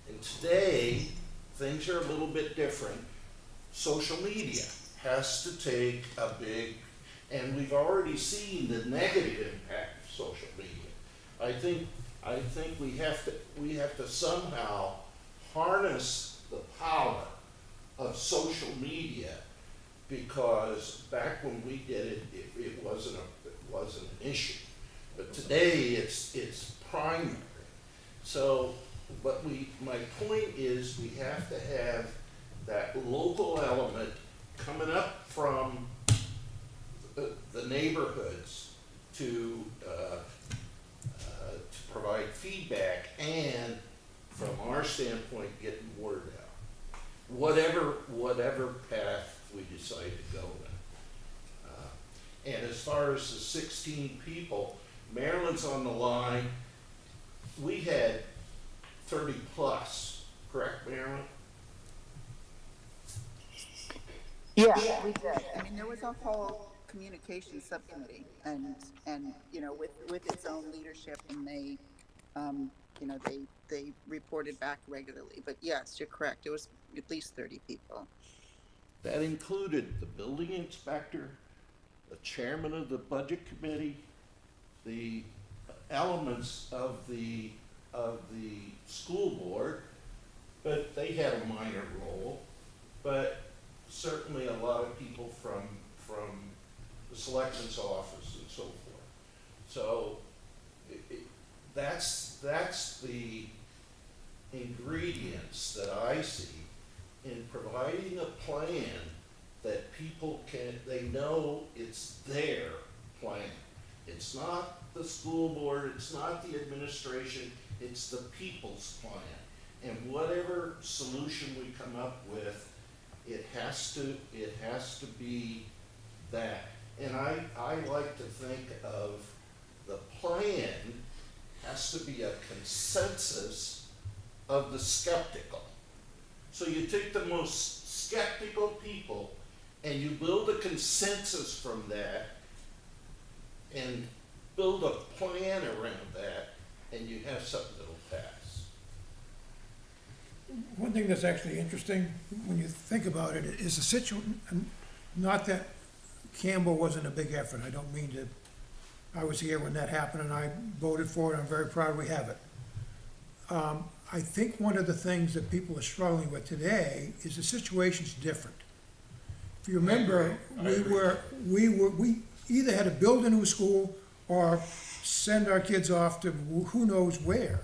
And today, things are a little bit different. Social media has to take a big, and we've already seen the negative impact of social media. I think we have to somehow harness the power of social media, because back when we did it, it wasn't an issue. But today it's primary. So, my point is we have to have that local element coming up from the neighborhoods to provide feedback, and from our standpoint, getting word out. Whatever path we decide to go in. And as far as the 16 people, Maryland's on the line. We had 30 plus, correct, Marilyn? Yeah, we did. I mean, there was a whole communication subcommittee, and you know, with its own leadership, and they, you know, they reported back regularly. But yes, you're correct. It was at least 30 people. That included the building inspector, the chairman of the budget committee, the elements of the school board, but they had a minor role, but certainly a lot of people from the selectman's office and so forth. So that's the ingredients that I see in providing a plan that people they know it's their plan. It's not the school board, it's not the administration, it's the people's plan. And whatever solution we come up with, it has to be that. And I like to think of the plan has to be a consensus of the skeptical. So you take the most skeptical people and you build a consensus from that and build a plan around that, and you have something that'll pass. One thing that's actually interesting, when you think about it, is the situation, not that Campbell wasn't a big effort, I don't mean to, I was here when that happened and I voted for it, I'm very proud we have it. I think one of the things that people are struggling with today is the situation's different. If you remember, we either had to build a new school or send our kids off to who knows where.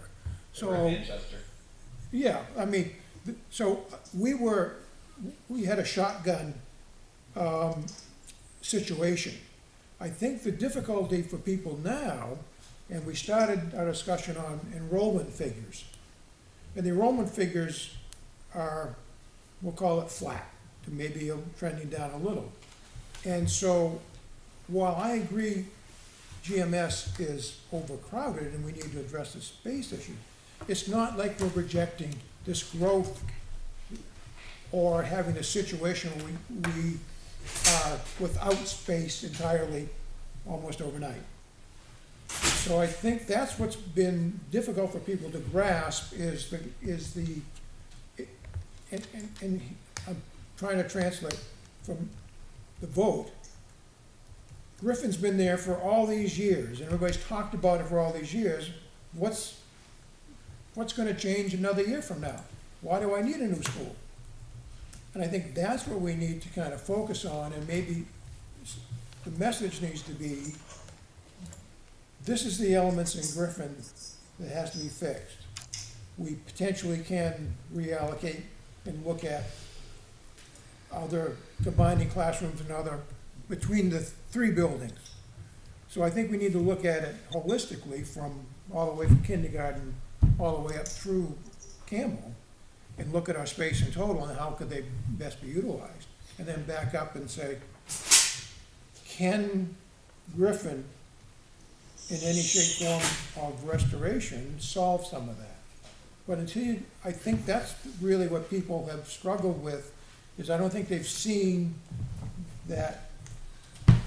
So, Manchester. yeah, I mean, so we had a shotgun situation. I think the difficulty for people now, and we started our discussion on enrollment figures. And the enrollment figures are, we'll call it flat, to maybe trending down a little. And so, while I agree GMS is overcrowded and we need to address the space issue, it's not like we're projecting this growth or having a situation where we are without space entirely almost overnight. So I think that's what's been difficult for people to grasp is and I'm trying to translate from the vote. Griffin's been there for all these years, and everybody's talked about it for all these years. What's gonna change another year from now? Why do I need a new school? And I think that's what we need to kind of focus on, and maybe the message needs to be, this is the elements in Griffin that has to be fixed. We potentially can reallocate and look at other combining classrooms and other, between the three buildings. So I think we need to look at it holistically from all the way from kindergarten, all the way up through Campbell, and look at our space in total and how could they best be utilized. And then back up and say, can Griffin, in any shape, form of restoration, solve some of that? But until you, I think that's really what people have struggled with, is I don't think they've seen that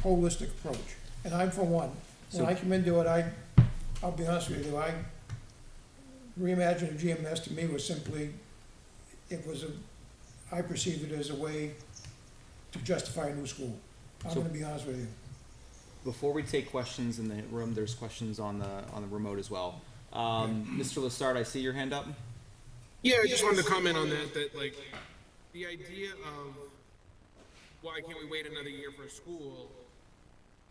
holistic approach. And I'm for one. When I come into it, I'll be honest with you, reimagining GMS to me was simply, I perceived it as a way to justify a new school. I'm gonna be honest with you. Before we take questions in the room, there's questions on the remote as well. Mr. Lessard, I see your hand up. Yeah, I just wanted to comment on that like, the idea of why can't we wait another year for school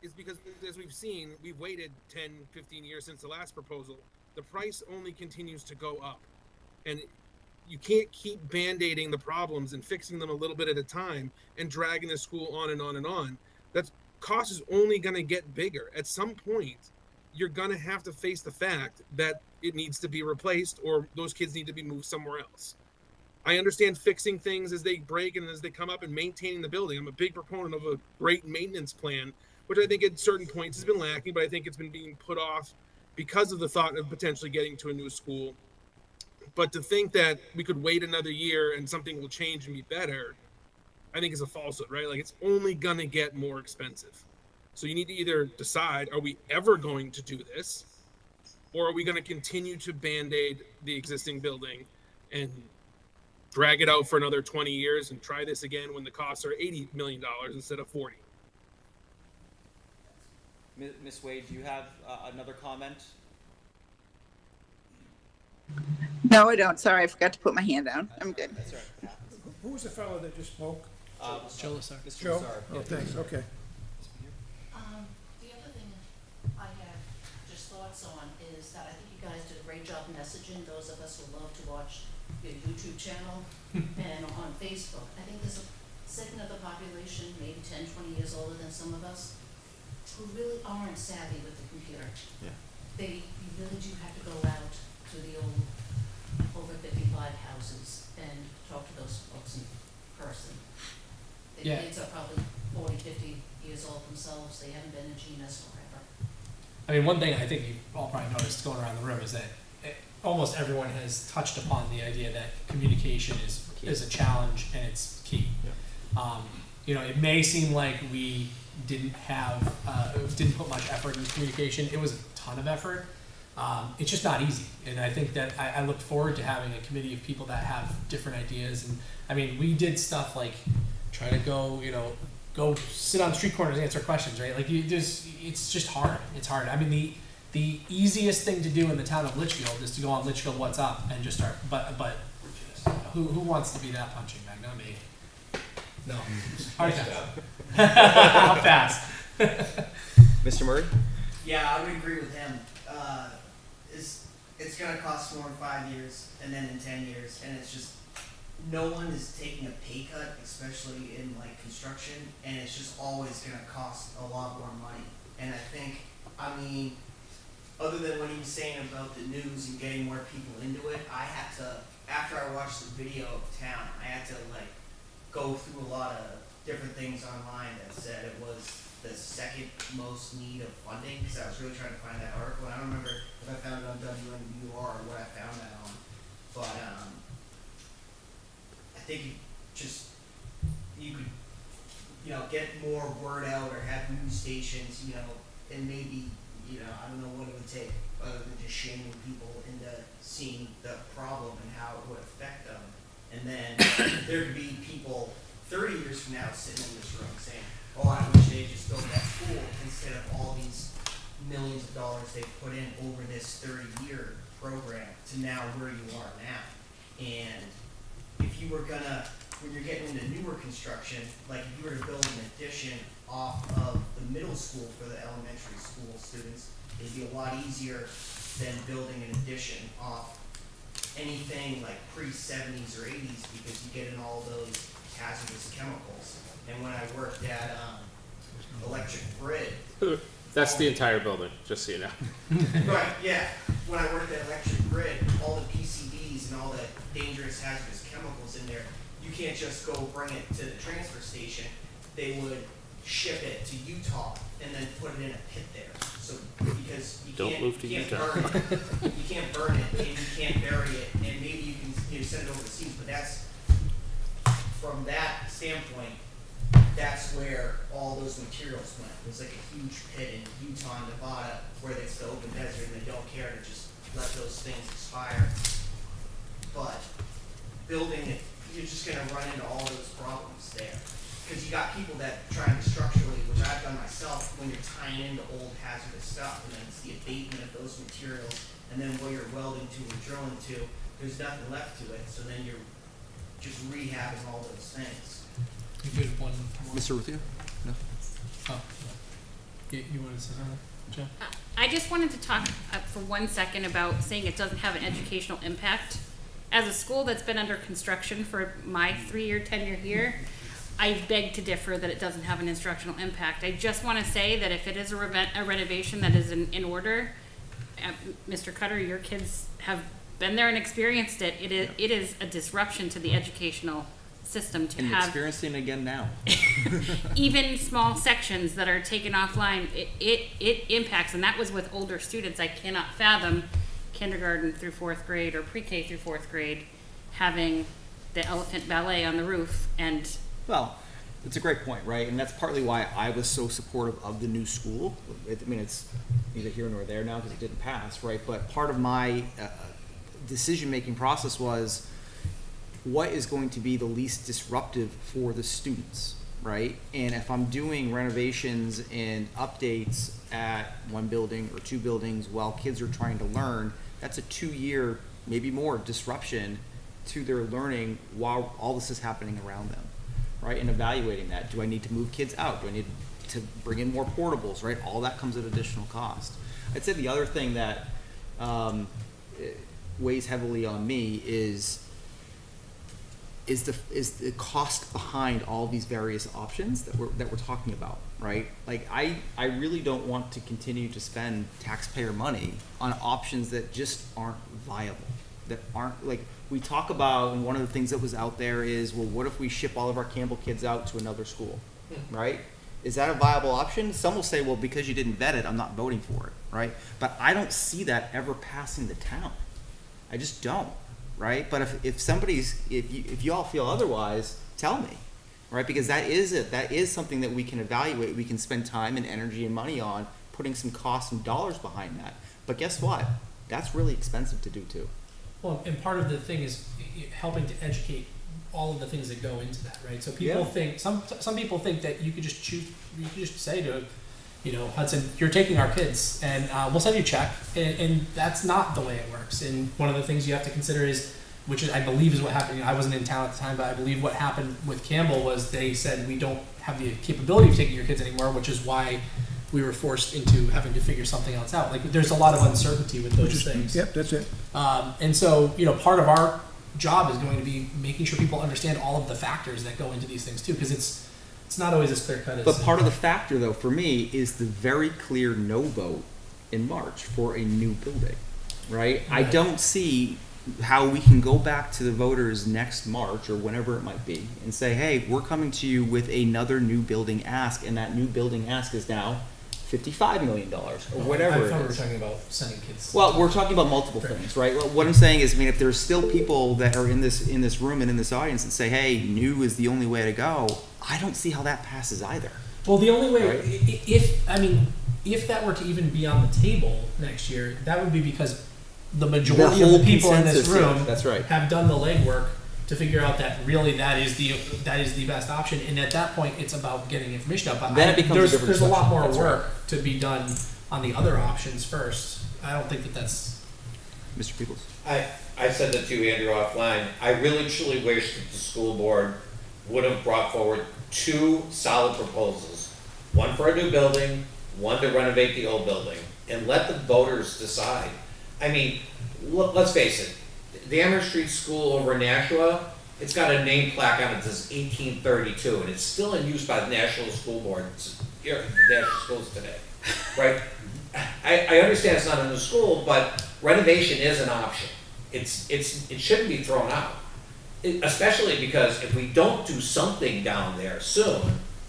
is because, as we've seen, we've waited 10, 15 years since the last proposal. The price only continues to go up. And you can't keep band-aiding the problems and fixing them a little bit at a time and dragging the school on and on and on. That cost is only going to get bigger. At some point, you're going to have to face the fact that it needs to be replaced or those kids need to be moved somewhere else. I understand fixing things as they break and as they come up and maintaining the building. I'm a big proponent of a great maintenance plan, which I think at certain points has been lacking, but I think it's been being put off because of the thought of potentially getting to a new school. But to think that we could wait another year and something will change and be better, I think is a falsehood, right? Like, it's only going to get more expensive. So you need to either decide, are we ever going to do this? Or are we going to continue to band-aid the existing building and drag it out for another 20 years and try this again when the costs are $80 million instead of 40? Ms. Wade, do you have another comment? No, I don't. Sorry, I forgot to put my hand down. I'm good. That's all right. Who was the fellow that just spoke? Joe Lessard. Mr. Joe? Lessard. Oh, thanks, okay. The other thing I have just thoughts on is that I think you guys did a great job messaging those of us who love to watch your YouTube channel and on Facebook. I think there's a segment of the population, maybe 10, 20 years older than some of us, who really aren't savvy with the computer. Yeah. You really do have to go out to the old over 55 houses and talk to those folks in person. Their kids are probably 40, 50 years old themselves. They haven't been in GMS forever. I mean, one thing I think you've all probably noticed going around the room is that almost everyone has touched upon the idea that communication is a challenge and it's key. Yeah. You know, it may seem like we didn't put much effort in communication. It was a ton of effort. It's just not easy. And I think that I look forward to having a committee of people that have different ideas. And I mean, we did stuff like try to go sit on street corners and answer questions, right? Like it's just hard. It's hard. I mean, the easiest thing to do in the town of Litchfield is to go on Litchfield What's Up and just start, but who wants to be that punching bag? Not me. No. Hard I'll pass. Mr. Murray? Yeah, I would agree with him. It's going to cost more in 5 years and then in 10 years, and it's just no one is taking a pay cut, especially in like construction, and it's just always going to cost a lot more money. And I mean, other than what he was saying about the news and getting more people into it, I had to, after I watched the video of town, I had to like go through a lot of different things online that said it was the second most need of funding, because I was really trying to find that article. And I don't remember if I found it on WNUR or what I found that on, but I think you could get more word out or have news stations, and maybe I don't know what it would take other than just shaming people into seeing the problem and how it would affect them. And then there could be people 30 years from now sitting in this room saying, oh, I wish they just built that school instead of all these millions of dollars they put in over this 30-year program to now where you are now. And if you were gonna, when you're getting into newer construction, like if you were to build an addition off of the middle school for the elementary school students, it'd be a lot easier than building an addition off anything like pre-70s or 80s, because you get in all those hazardous chemicals. And when I worked at Electric Grid, that's the entire building, just so you know. Right, yeah. When I worked at Electric Grid, all the PCBs and all the dangerous hazardous chemicals in there, you can't just go bring it to the transfer station. They would ship it to Utah and then put it in a pit there. So because you can't burn it, you can't burn it, and you can't bury it, and maybe you can send it overseas, but that's from that standpoint, that's where all those materials went. There's like a huge pit in Utah and Nevada where it's the open desert and they don't care to just let those things expire. But building it, you're just gonna run into all those problems there. Because you got people that try to structurally, which I've done myself, when you're tying into old hazardous stuff, and then it's the abatement of those materials, and then where you're welding to or drilling to, there's nothing left to it, so then you're just rehabbing all those things. You did one more. Mr. Ruthia? No? Oh. You wanted to say something, Jen? I just wanted to talk for 1 second about saying it doesn't have an educational impact. As a school that's been under construction for my 3-year tenure here, I beg to differ that it doesn't have an instructional impact. I just want to say that if it is a renovation that is in order, Mr. Cutter, your kids have been there and experienced it. It is a disruption to the educational system to And have experiencing it again now. even small sections that are taken offline. It impacts, and that was with older students. I cannot fathom kindergarten through 4th grade or pre-K through 4th grade having the elephant ballet on the roof. And Well, it's a great point, right? And that's partly why I was so supportive of the new school. I mean, it's neither here nor there now because it didn't pass, right? But part of my decision-making process was what is going to be the least disruptive for the students, right? And if I'm doing renovations and updates at one building or 2 buildings while kids are trying to learn, that's a 2-year, maybe more, disruption to their learning while all this is happening around them, right? And evaluating that. Do I need to move kids out? Do I need to bring in more portables, right? All that comes at additional cost. I'd say the other thing that weighs heavily on me is the cost behind all these various options that we're talking about, right? Like I really don't want to continue to spend taxpayer money on options that just aren't viable, that aren't, like we talk about, and one of the things that was out there is, well, what if we ship all of our Campbell kids out to another school, right? Is that a viable option? Some will say, well, because you didn't vet it, I'm not voting for it, right? But I don't see that ever passing the town. I just don't. Right, but if you all feel otherwise, tell me, right? Because that is something that we can evaluate. We can spend time and energy and money on putting some costs and dollars behind that. But guess what? That's really expensive to do too. Well, and part of the thing is helping to educate all of the things that go into that, right? So people think some people think that you could just say to, Hudson, you're taking our kids, and we'll send you a check, and that's not the way it works. And one of the things you have to consider is, which is, I believe is what happened. I wasn't in town at the time, but I believe what happened with Campbell was they said we don't have the capability of taking your kids anymore, which is why we were forced into having to figure something else out. Like there's a lot of uncertainty with those things. Yep, that's it. And so part of our job is going to be making sure people understand all of the factors that go into these things too, because it's not always as clear cut as. But part of the factor, though, for me, is the very clear no vote in March for a new building, right? I don't see how we can go back to the voters next March or whenever it might be and say, hey, we're coming to you with another new building ask, and that new building ask is now $55 million or whatever. I thought we were talking about sending kids. Well, we're talking about multiple things, right? Well, what I'm saying is, if there's still people that are in this room and in this audience that say, hey, new is the only way to go, I don't see how that passes either. Well, the only way, right? if that were to even be on the table next year, that would be because the majority The whole of the people in this consensus, yeah, room that's right, have done the legwork to figure out that really that is the best option, and at that point it's about getting information out. But then it becomes there's a lot more That's work right. to be done on the other options first. I don't think that's. Mr. Peoples. I said that to you, Andrew, offline. I really truly wish that the school board would have brought forward 2 solid proposals. One for a new building, one to renovate the old building, and let the voters decide. I mean, let's face it, the Amherst Street School over in Nashua, it's got a name plaque on it that says 1832, and it's still in use by the National School Board, national schools today, right? I understand it's not a new school, but renovation is an option. It shouldn't be thrown out, especially because if we don't do something down there soon,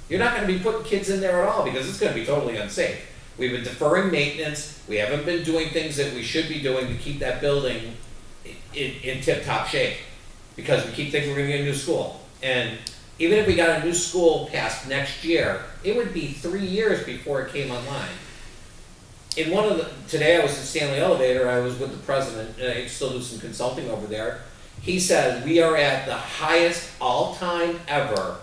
you're not going to be putting kids in there at all because it's going to be totally unsafe. We've been deferring maintenance. We haven't been doing things that we should be doing to keep that building in tip-top shape because we keep thinking we're going to get a new school. And even if we got a new school passed next year, it would be 3 years before it came online. In one of the, today I was at Stanley Elevator, I was with the president, I still do some consulting over there. He said, we are at the highest all-time ever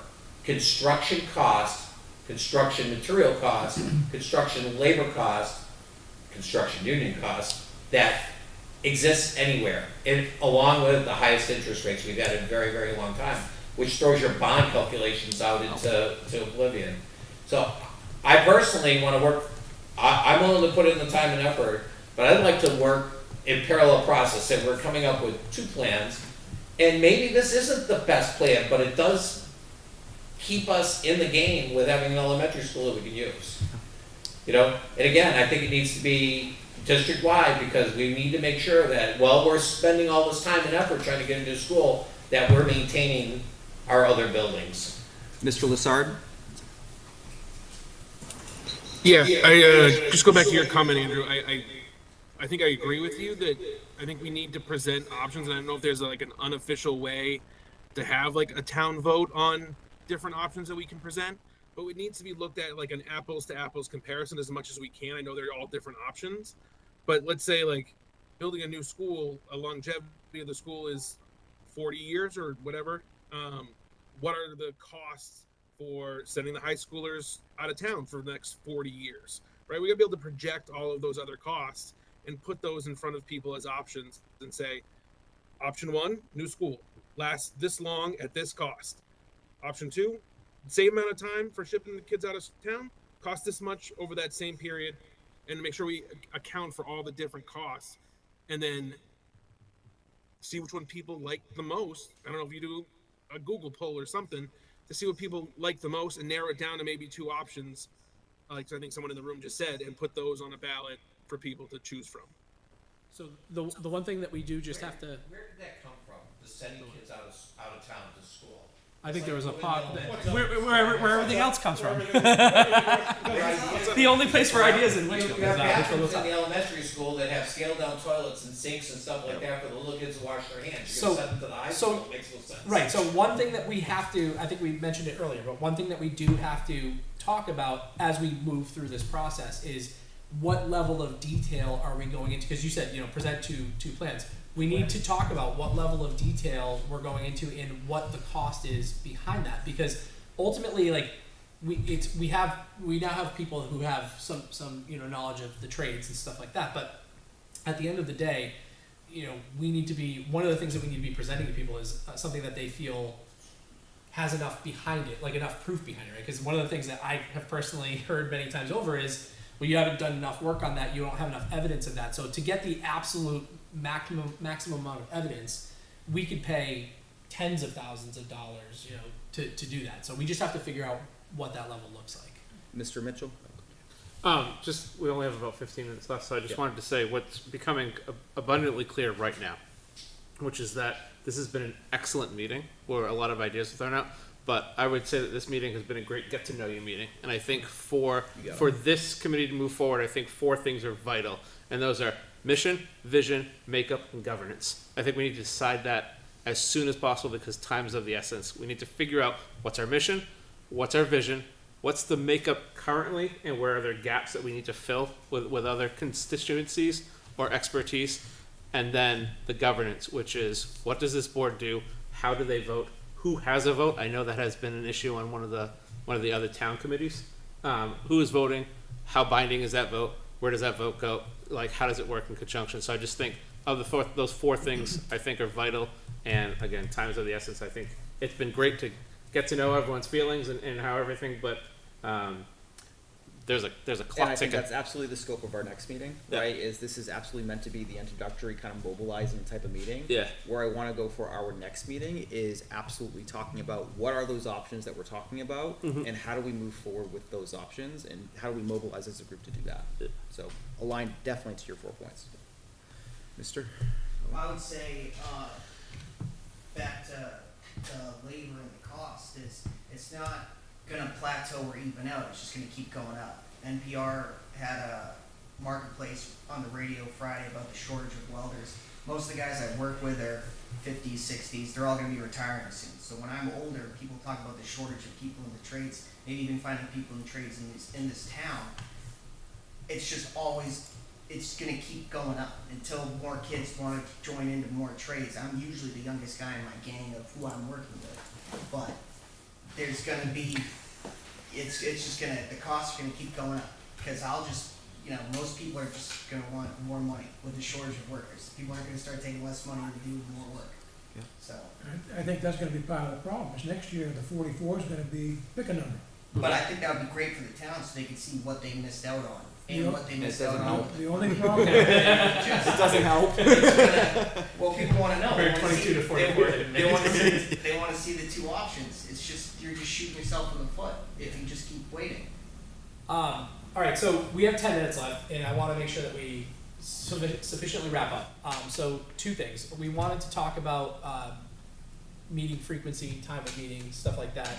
construction cost, construction material cost, construction labor cost, construction union cost, that exists anywhere, and along with the highest interest rates we've had in a very, very long time, which throws your bond calculations out into oblivion. So I personally want to work, I'm willing to put in the time and effort, but I'd like to work in parallel process, and we're coming up with 2 plans, and maybe this isn't the best plan, but it does keep us in the game with having an elementary school that we can use. You know, and again, I think it needs to be district-wide, because we need to make sure that while we're spending all this time and effort trying to get into school, that we're maintaining our other buildings. Mr. Lassard? Yeah, I just go back to your comment, Andrew. I think I agree with you that I think we need to present options, and I don't know if there's like an unofficial way to have like a town vote on different options that we can present, but it needs to be looked at like an apples to apples comparison as much as we can. I know they're all different options, but let's say like building a new school, a longevity of the school is 40 years or whatever. What are the costs for sending the high schoolers out of town for the next 40 years, right? We gotta be able to project all of those other costs and put those in front of people as options and say, option 1, new school, lasts this long at this cost. Option 2, same amount of time for shipping the kids out of town, cost this much over that same period, and make sure we account for all the different costs, and then see which one people like the most. I don't know if you do a Google poll or something to see what people like the most and narrow it down to maybe 2 options, like I think someone in the room just said, and put those on a ballot for people to choose from. So the one thing that we do just have to, Where did that come from, the sending kids out of town to school? I think It's there was a like pod, putting where everything else comes from. The only place for ideas in Litchfield You is have bathrooms in Litchfield. the elementary school that have scaled down toilets and sinks and stuff like that for the little kids to wash their hands. You're gonna send them to the high school, it makes no sense. Right, so one thing that we have to, I think we mentioned it earlier, but one thing that we do have to talk about as we move through this process is what level of detail are we going into? Because you said, present two plans. We need to talk about what level of detail we're going into and what the cost is behind that, because ultimately, like, we now have people who have some knowledge of the trades and stuff like that, but at the end of the day, we need to be, one of the things that we need to be presenting to people is something that they feel has enough behind it, like enough proof behind it, right? Because one of the things that I have personally heard many times over is, well, you haven't done enough work on that, you don't have enough evidence of that. So to get the absolute maximum amount of evidence, we could pay tens of thousands of dollars, to do that. So we just have to figure out what that level looks like. Mr. Mitchell? We only have about 15 minutes left, so I just wanted to say what's becoming abundantly clear right now, which is that this has been an excellent meeting where a lot of ideas are thrown out, but I would say that this meeting has been a great get-to-know-you meeting, and I think for this committee to move forward, I think 4 things are vital, and those are mission, vision, makeup, and governance. I think we need to decide that as soon as possible because time is of the essence. We need to figure out what's our mission, what's our vision, what's the makeup currently, and where are there gaps that we need to fill with other constituencies or expertise, and then the governance, which is what does this board do, how do they vote, who has a vote. I know that has been an issue on one of the other town committees. Who is voting, how binding is that vote, where does that vote go, like how does it work in conjunction. So I just think of those 4 things I think are vital, and again, time is of the essence. I think it's been great to get to know everyone's feelings and how everything, but there's a clock and I think ticking. that's absolutely the scope of our next meeting, right? Is this is absolutely meant to be the introductory kind of mobilizing type of meeting. Yeah. Where I want to go for our next meeting is absolutely talking about what are those options that we're talking about, and how do we move forward with those options, and how do we mobilize as a group to do that. So aligned definitely to your 4 points. Mr. I would say, back to the labor and the cost, is it's not gonna plateau or even out, it's just gonna keep going up. NPR had a marketplace on the radio Friday about the shortage of welders. most of the guys I work with are 50s, 60s. They're all going to be retiring soon. So when I'm older, people talk about the shortage of people in the trades, maybe even finding people in trades in this town. It's just always, it's going to keep going up until more kids want to join into more trades. I'm usually the youngest guy in my gang of who I'm working with, but there's going to be, it's just going to, the costs are going to keep going up, because I'll just, you know, most people are just going to want more money with the shortage of workers. People aren't going to start taking less money to do more work. Yeah. So. I think that's gonna be part of the problem, is next year, the 44 is gonna be, pick a number. But I think that would be great for the town, so they can see what they missed out on, and Yeah. what they It missed doesn't out on. help. The only problem, It doesn't help. Well, people wanna know. They Compared wanna 22 see- to 44 didn't make They it. wanna see, they wanna see the two options. It's just, you're just shooting yourself in the foot if you just keep waiting. All right, so we have 10 minutes left, and I want to make sure that we sufficiently wrap up. So two things. We wanted to talk about meeting frequency, time of meeting, stuff like that.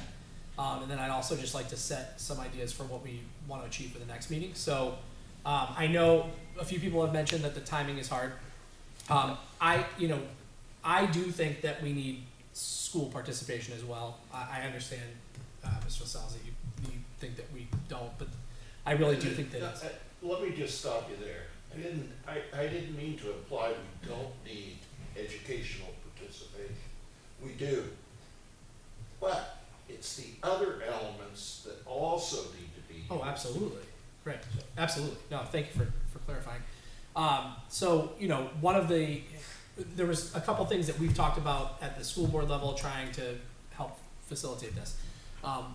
And then I'd also just like to set some ideas for what we want to achieve for the next meeting. So I know a few people have mentioned that the timing is hard. I do think that we need school participation as well. I understand, Mr. Lascelles, that you think that we don't, but I really do think that it's... Let me just stop you there. I didn't mean to imply we don't need educational participation. We do. But it's the other elements that also need to be. Oh, absolutely. Right. Absolutely. No, thank you for clarifying. So, you know, there was a couple things that we've talked about at the school board level trying to help facilitate this.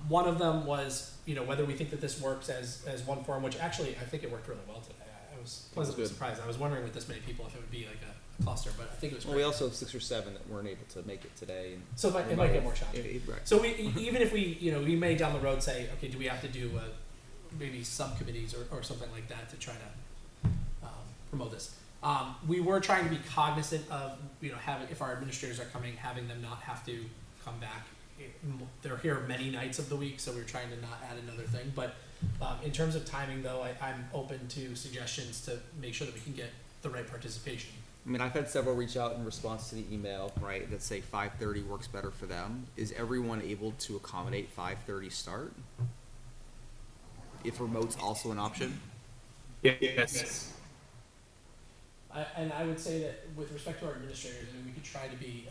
One of them was, you know, whether we think that this works as one forum, which actually I think it worked really well today. I was pleasantly surprised. I was wondering with this many people if it would be like a cluster, but I think it was great. Well, we also have 6 or 7 that weren't able to make it today. And so it might get more challenging. Right. So even if we may down the road say, okay, do we have to do maybe subcommittees or something like that to try to promote this? We were trying to be cognizant of, you know, if our administrators are coming, having them not have to come back. They're here many nights of the week, so we're trying to not add another thing. But in terms of timing, though, I'm open to suggestions to make sure that we can get the right participation. I mean, I've had several reach out in response to the email, right, that say 5:30 works better for them. Is everyone able to accommodate 5:30 start? If remote's also an option? Yes. And I would say that with respect to our administrators, I mean, we could try to be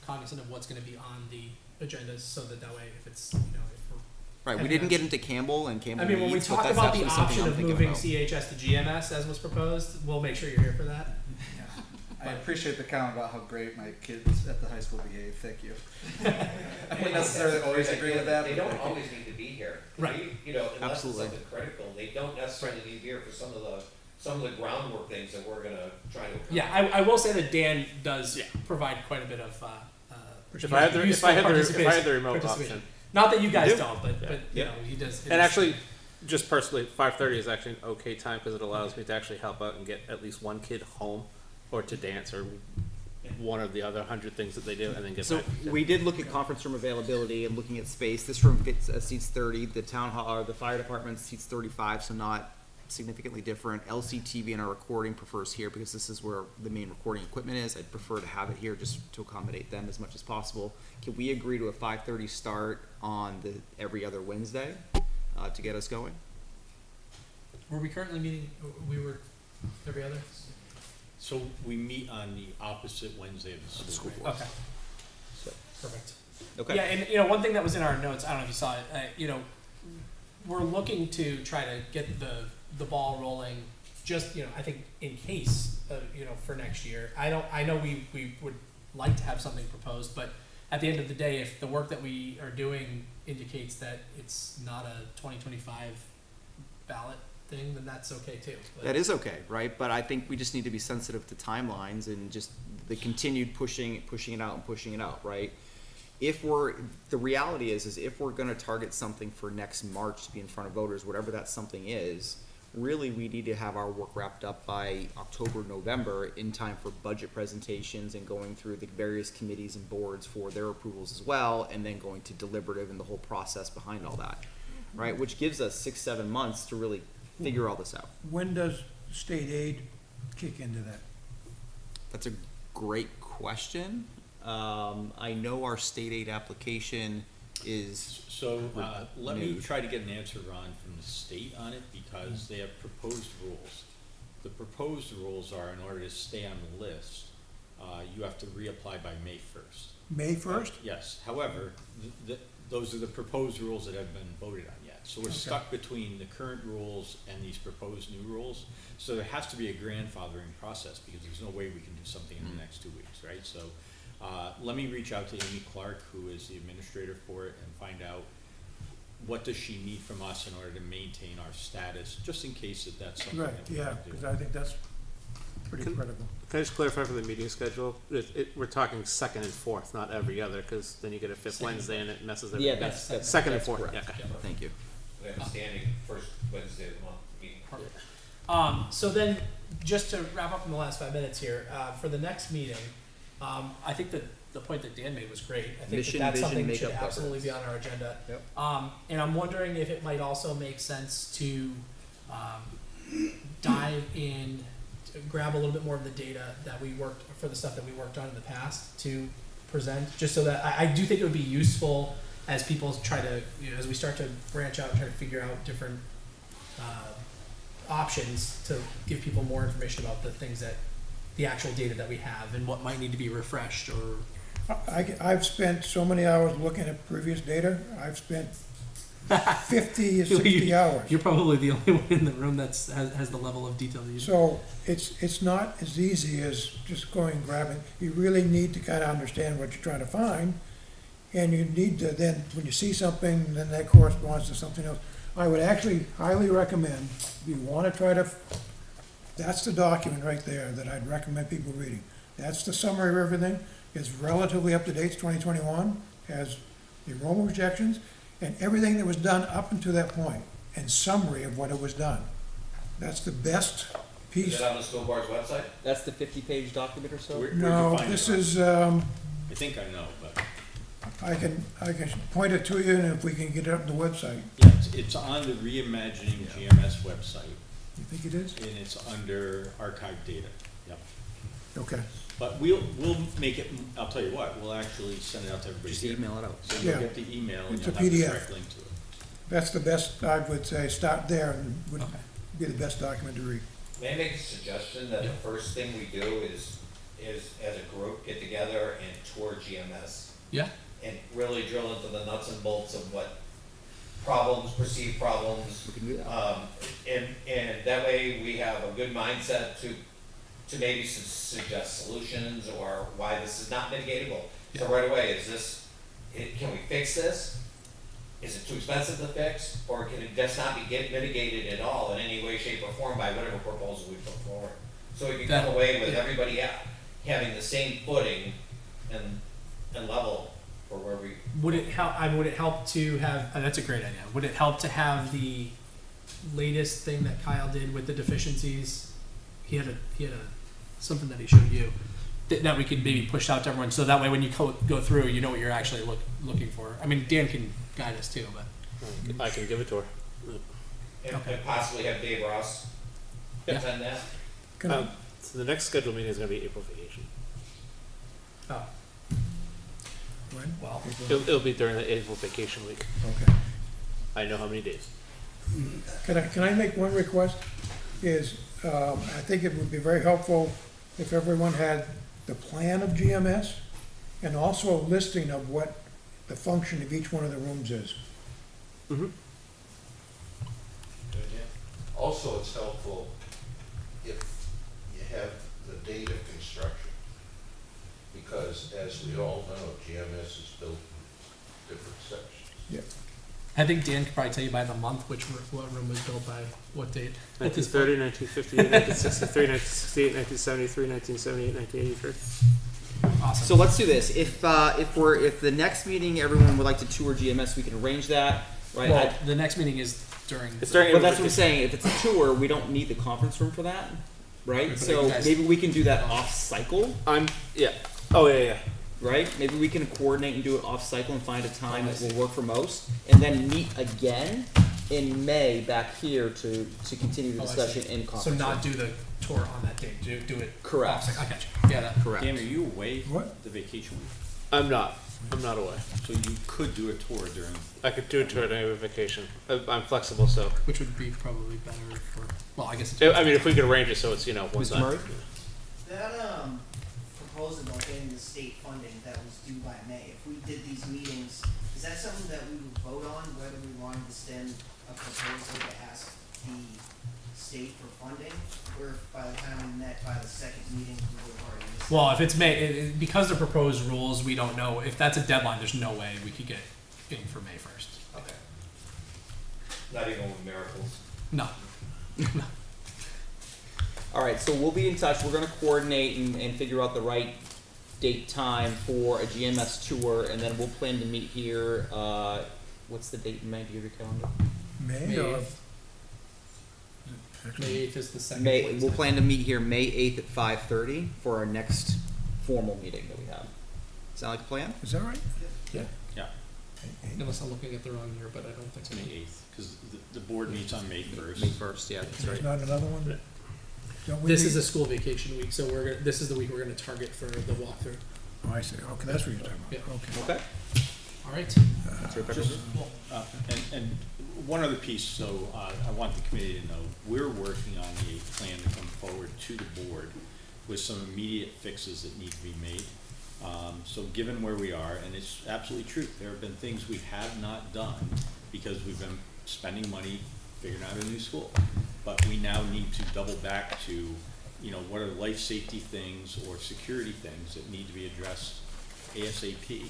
cognizant of what's going to be on the agendas, so that way, if it's, you know, if we're Right, we didn't get into Campbell and Campbell. I mean, when we needs, but talk that's about the absolutely something option I'm of thinking moving about. CHS to GMS as was proposed, we'll make sure you're here for that. I appreciate the comment about how great my kids at the high school behave. Thank you. I wouldn't necessarily always agree with that. They but don't thank you. always need to be here. Right. You know, unless Absolutely. it's something critical, they don't necessarily need to be here for some of the groundwork things that we're gonna try to. Yeah, I will say that Dan does provide quite a bit of If I had the remote participation. option. Not that you guys do? don't, but Yeah. you know, he does. And actually, just personally, 5:30 is actually an okay time because it allows me to actually help out and get at least one kid home, or to dance, or one of the other 100 things that they do, and then get So back. we did look at conference room availability and looking at space. This room fits seats 30. The town hall, or the fire department seats 35, so not significantly different. LCTV and our recording prefers here because this is where the main recording equipment is. I'd prefer to have it here just to accommodate them as much as possible. Can we agree to a 5:30 start on the every other Wednesday to get us going? Were we currently meeting? We were every other. So we meet on the opposite Wednesday of the school board. Okay. Perfect. Okay. Yeah, and you know, one thing that was in our notes, I don't know if you saw it. You know, we're looking to try to get the ball rolling. Just, you know, I think in case you know, for next year. I know we would like to have something proposed, but at the end of the day, if the work that we are doing indicates that it's not a 2025 ballot thing, then that's okay too. But That is okay, right? But I think we just need to be sensitive to timelines and just the continued pushing it out, right? The reality is if we're gonna target something for next March to be in front of voters, whatever that something is, really we need to have our work wrapped up by October, November, in time for budget presentations and going through the various committees and boards for their approvals as well, and then going to deliberative and the whole process behind all that, right? Which gives us 6-7 months to really figure all this out. when does state aid kick into that? That's a great question. I know our state aid application is. So, let me renewed. try to get an answer, Ron, from the state on it, because they have proposed rules. The proposed rules are, in order to stay on the list, you have to reapply by May 1st. May 1st? Yes, however, those are the proposed rules that have been voted on yet. So we're Okay. stuck between the current rules and these proposed new rules. So there has to be a grandfathering process, because there's no way we can do something in the next 2 weeks, right? So, let me reach out to Amy Clark, who is the administrator for it, and find out what does she need from us in order to maintain our status, just in case that's something Right, that we yeah, want to do. because I think that's pretty critical. Can I just clarify for the meeting schedule? We're talking second and fourth, not every other, because then you get a fifth Second. Wednesday and it messes everything. Yeah, that's Second and that's fourth, correct. yeah, okay. Thank you. The understanding first Wednesday of the month meeting. So then, just to wrap up in the last 5 minutes here, for the next meeting, I think that the point that Dan made was great. I think Mission, that's vision, something that should makeup, absolutely be on our agenda. Yep. And I'm wondering if it might also make sense to dive in, to grab a little bit more of the data that we worked, for the stuff that we worked on in the past to present, just so that I do think it would be useful as people try to, as we start to branch out and try to figure out different options, to give people more information about the things that, the actual data that we have and what might need to be refreshed or. I've spent so many hours looking at previous data. I've spent 50 or 60 hours. You're probably the only one in the room has the level of detail that you do. So it's not as easy as just going and grabbing. You really need to kind of understand what you're trying to find. And you need to then, when you see something, then that corresponds to something else. I would actually highly recommend, if you want to try to, that's the document right there that I'd recommend people reading. That's the summary of everything. It's relatively up to date, it's 2021, has the enrollment projections and everything that was done up until that point, and summary of what it was done. That's the best piece. Is that on the school board's website? That's the 50-page document or so? Where'd you No, find this it, Ron? is, I think I know, but, I can point it to you, and if we can get it up on the website. yeah, it's on the Reimagining GMS website, You think it is? and it's under archive data, yep. Okay. But we'll make it, I'll tell you what, we'll actually send it out to everybody. Just here. email it out. So you'll Yeah. get the email and It's you'll a have the PDF. direct link to it. That's the best, I would say, start there, and would Okay. be the best document to read. May I make a suggestion that the first thing we do is as a group, get together and tour GMS Yeah. and really drill into the nuts and bolts of what problems, perceived problems. We can do that. And that way we have a good mindset to maybe suggest solutions or why this is not mitigatable. So right away, can we fix this? Is it too expensive to fix, or can it just not be mitigated at all in any way, shape, or form by whatever proposal we put forward? So we can come away with everybody having the same footing and level for where we. Would it help to have? That's a great idea. Would it help to have the latest thing that Kyle did with the deficiencies? He had something that he showed you that we could maybe push out to everyone, so that way when you go through, you know what you're actually looking for. I mean, Dan can guide us too, but I can give it to her. And possibly have Dave Ross attend that. So the next scheduled meeting is gonna be April vacation. oh, When? well, It'll be during the April vacation week. Okay. I know how many days. Can I make one request? I think it would be very helpful if everyone had the plan of GMS and also a listing of what the function of each one of the rooms is. Mm-hmm. Also, it's helpful if you have the date of construction, because as we all know, GMS is built in different sections. Yeah. I think Dan could probably tell you by the month what room was built by what date. 1930, 1958, 1963, 1968, 1973, 1978, 1983. Awesome. So let's do this. If the next meeting everyone would like to tour GMS, we can arrange that, right? Well, the next meeting is during. It's during. But that's what I'm saying. If it's a tour, we don't need the conference room for that, right? But So you guys- maybe we can do that off cycle, Yeah. Oh yeah. right? Maybe we can coordinate and do it off cycle and find a time that will work for most, and then meet again in May back here to continue the Oh, I see. discussion in So conference not room. do the tour on that date. Do it. Correct. I got you. Yeah, that. Correct. Dan, are you away What? the vacation week? I'm not away. So you could do a tour during. I could do a tour during a vacation. I'm flexible, so. Which would be probably better for. Well, I guess. I mean, if we could arrange it so it's one Mr. time. Murray? That proposal about getting the state funding that was due by May, if we did these meetings, is that something that we would vote on, whether we wanted to send a proposal to ask the state for funding, or if by the time we met by the second meeting, we would have already decided? Well, if it's May, because the proposed rules, we don't know if that's a deadline. There's no way we could get in for May 1st. Okay. Not even with miracles. No. No. All right, so we'll be in touch. We're going to coordinate and figure out the right date, time for a GMS tour, and then we'll plan to meet here. What's the date in May? Do you have your calendar? May or? May 8th is the second. We'll plan to meet here May 8th at 5:30 for our next formal meeting that we have. Sound like a plan? Is that right? Yeah. Yeah. Unless I'm looking at the wrong year, but I don't think It's so. May 8th, because the board meets on May 1st. May 1st, yeah, that's There's right. not another one? Don't we This meet- is a school vacation week, so this is the week we're going to target for the walkthrough. Oh, I see. Okay, that's what you're talking Yeah. about. Okay. Okay. All right. That's right, Just, and one other piece, so I want the committee to know, we're working on a plan to come forward to the board with some immediate fixes that need to be made. So given where we are, and it's absolutely true, there have been things we have not done because we've been spending money figuring out a new school. But we now need to double back to, what are life safety things or security things that need to be addressed ASAP.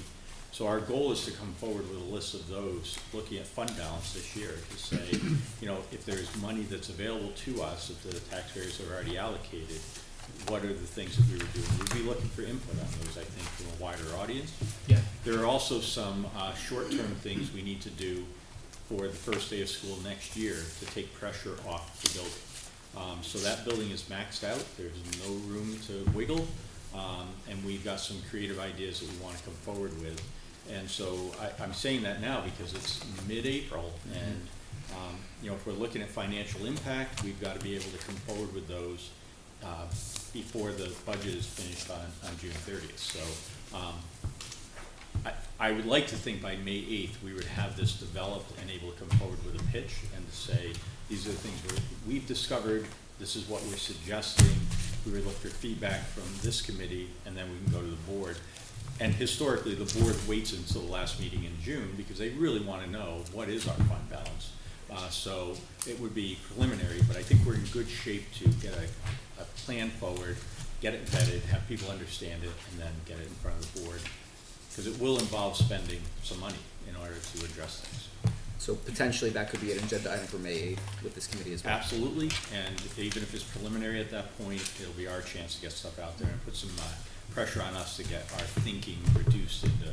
So our goal is to come forward with a list of those, looking at fund balance this year to say, if there's money that's available to us, if the taxpayers have already allocated, what are the things that we were doing? We'd be looking for input on those, I think, from a wider audience. Yeah. There are also some short-term things we need to do for the first day of school next year to take pressure off the building. So that building is maxed out. There's no room to wiggle. And we've got some creative ideas that we want to come forward with. And so I'm saying that now because it's mid-April, and if we're looking at financial impact, we've got to be able to come forward with those before the budget is finished on June 30th. So I would like to think by May 8th we would have this developed and able to come forward with a pitch and to say, these are the things we've discovered, this is what we're suggesting. We would look for feedback from this committee, and then we can go to the board. And historically, the board waits until the last meeting in June because they really want to know what is our fund balance. So it would be preliminary, but I think we're in good shape to get a plan forward, get it vetted, have people understand it, and then get it in front of the board. Because it will involve spending some money in order to address things. So potentially that could be an agenda item for May 8th with this committee as well. Absolutely, and even if it's preliminary at that point, it'll be our chance to get stuff out there and put some pressure on us to get our thinking reduced into,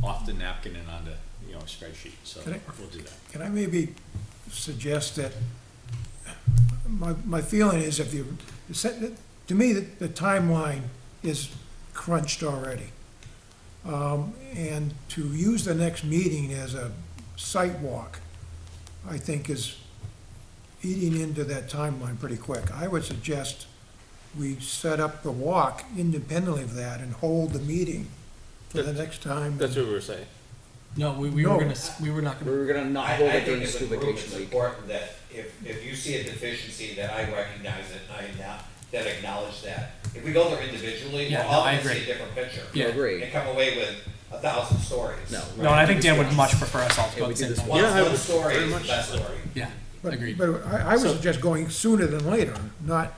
off the napkin and onto, a spreadsheet. So we'll do that. Can I maybe suggest that, my feeling is if you, to me, the timeline is crunched already. And to use the next meeting as a site walk, I think is eating into that timeline pretty quick. I would suggest we set up the walk independently of that and hold the meeting for the next time. That's what we were saying. No, we No. were not gonna not hold I it during think the as a school group, vacation it's week. important that if you see a deficiency, that I recognize it, that acknowledge that. If we go there individually, Yeah, we're no, all I gonna see agree. a different picture. Yeah. I agree. And come away with 1,000 stories. No, and I think Dan would much prefer us all to go at the same time. One story is the best story. Yeah, But- agreed. But I would suggest going sooner than later, not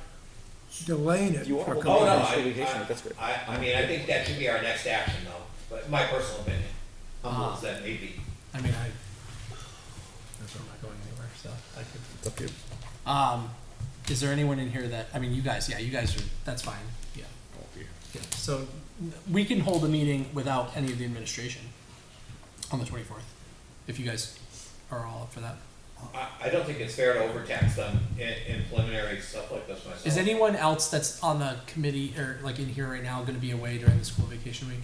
delaying it You for a are, couple Oh, no, of school days. vacation week, that's great. I mean, I think that should be our next action though, but my personal opinion, humble as that may be. I mean, I'm not going anywhere, so I could. It's up to you. Is there anyone in here that, you guys are, that's fine, yeah. Yeah, so we can hold a meeting without any of the administration on the 24th, if you guys are all up for that. I don't think it's fair to overtax them in preliminary stuff like this myself. Is anyone else that's on the committee or like in here right now gonna be away during the school vacation week?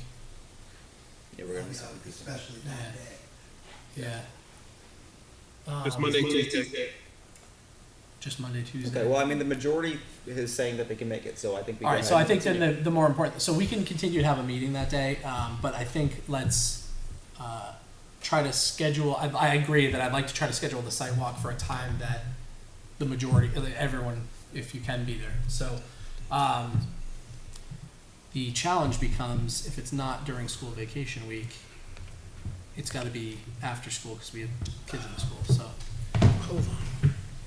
Yeah, we're gonna Especially that day. Yeah. It's Monday, Tuesday. just Monday, Tuesday. Okay, well, I mean, the majority is saying that they can make it, so I think we All go right, ahead so I and think then continue. the more important, so we can continue to have a meeting that day, but I think let's try to schedule, I agree that I'd like to try to schedule the site walk for a time that the majority, everyone, if you can be there. So the challenge becomes, if it's not during school vacation week, it's gotta be after school, because we have kids in the school, so.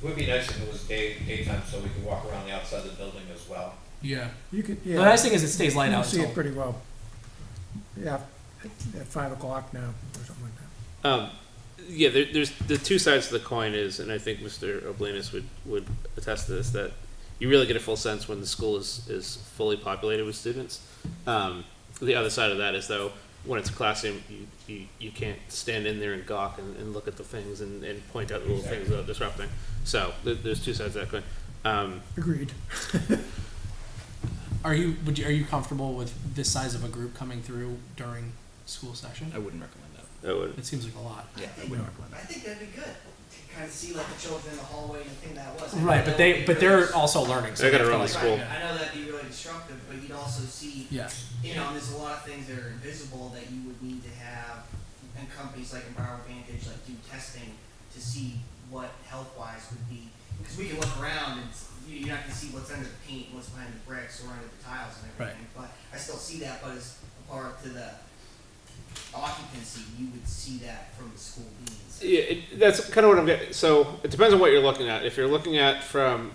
It would be nice if it was daytime so we could walk around the outside of the building as well. Yeah. You could, The yeah. nice thing is it stays light You can out see until. it pretty well. Yeah, at 5 o'clock now, or something like that. Yeah, there's the two sides to the coin is, and I think Mr. Oblinus would attest to this, that you really get a full sense when the school is fully populated with students. The other side of that is, though, when it's a classroom, you can't stand in there and gawk and look at the things and point out little things that are disrupting. So there's two sides to that coin. Agreed. Are you comfortable with this size of a group coming through during school session? I wouldn't recommend that. I would. It seems like a lot. Yeah, I wouldn't recommend that. I think that'd be good, to kind of see like the children in the hallway and the thing that was. Right, but they're also learning. So They gotta have to, run the like, school. Right, I know that'd be really disruptive, but you'd also see, Yeah. you know, and there's a lot of things that are invisible that you would need to have, and companies like Enviro Vantage like do testing to see what health-wise would be, because we can look around and you're not gonna see what's under the paint, what's behind the bricks or under the tiles and everything, but I still see that, but as a part to the occupancy, you would see that from the school beings. Yeah, that's kind of what I'm getting. So it depends on what you're looking at. If you're looking at from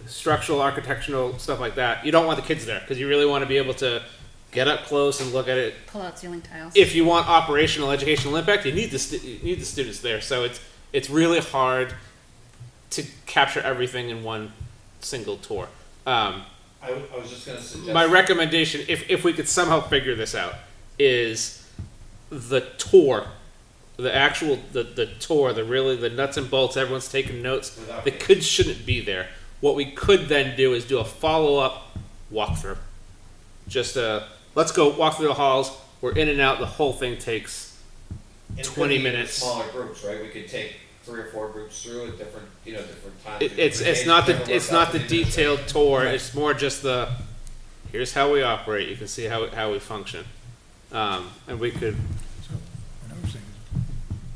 structural, architectural stuff like that, you don't want the kids there because you really want to be able to get up close and look at it. Pull out ceiling tiles. If you want operational educational impact, you need the students there. So it's really hard to capture everything in one single tour. I was just gonna suggest. My recommendation, if we could somehow figure this out, is the tour, the actual the tour, the nuts and bolts. Everyone's taking notes. The kids shouldn't be there. What we could then do is do a follow-up walkthrough. Just let's go walk through the halls. We're in and out. The whole thing takes And it could 20 be in minutes. Smaller groups, right? We could take 3 or 4 groups through at different times. It's not the detailed tour. It's more just the here's how we operate. You can see how we function, and we could.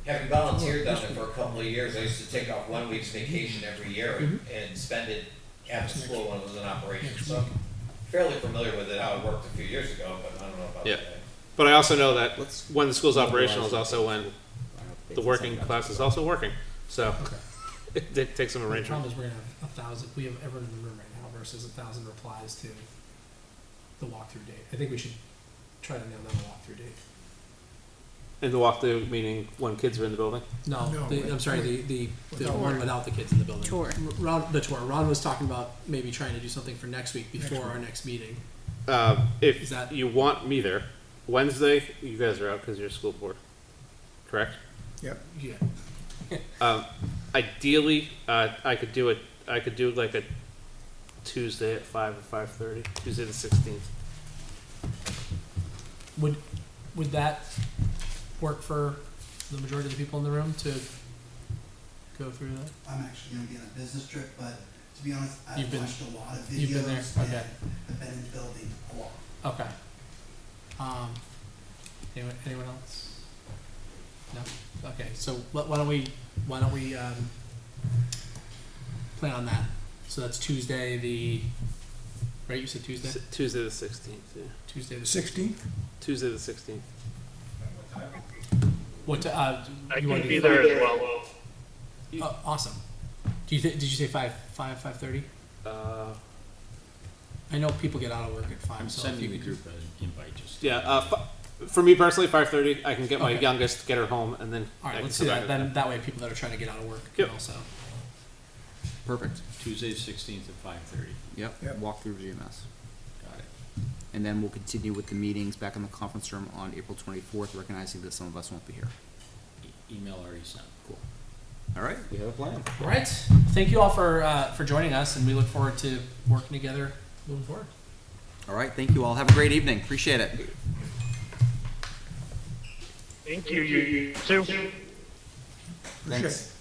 Having volunteered down there for a couple of years, I used to take off 1 week's vacation every year and spend it at the school when it was in operation. So I'm fairly familiar with it, how it worked a few years ago, but I don't know about Yeah. today. But I also know that when the school's operational is also when the working class is also working. So it takes some The arrangement. problem is we're gonna have 1,000. We have everyone in the room right now versus 1,000 replies to the walkthrough date. I think we should try to nail down the walkthrough date. And the walkthrough meaning when kids are in the building. No, I'm sorry. The Without one work. without the kids in the building. Tour. The tour. Ron was talking about maybe trying to do something for next week before our next meeting. If Is that- you want me there, Wednesday you guys are out because you're school board, correct? Yep. Yeah. Ideally, I could do like a Tuesday at 5 or 5:30. Tuesday the 16th. Would that work for the majority of the people in the room to go through that? I'm actually gonna be on a business trip, but to be honest, You've I've been- watched a lot of videos. you've been there? and Okay. I've been in the building a lot. Okay. Anyone else? No? Okay, so why don't we plan on that? So that's Tuesday right, you said Tuesday? Tuesday the 16th, yeah. Tuesday the 16th? Tuesday the 16th. What, I you can wanna be do there five? as well. Oh, awesome. Did you say 5:30? I know people get out of work at 5, I'm so if sending you the could. group an invite just. Yeah, for me personally, 5:30. I can get my Okay. youngest, get her home, and then I Alright, can let's come do back that, at then that way people that are trying to get out of work Yep. can also. Perfect. Tuesday the 16th at 5:30. Yep. Walk through GMS. Got it. And then we'll continue with the meetings back in the conference room on April 24th, recognizing that some of us won't be here. Email already sent. Cool. All right, we have a plan. All right, thank you all for joining us, and we look forward to working together moving forward. All right, thank you all. Have a great evening. Appreciate it. Thank you, you too. Thanks.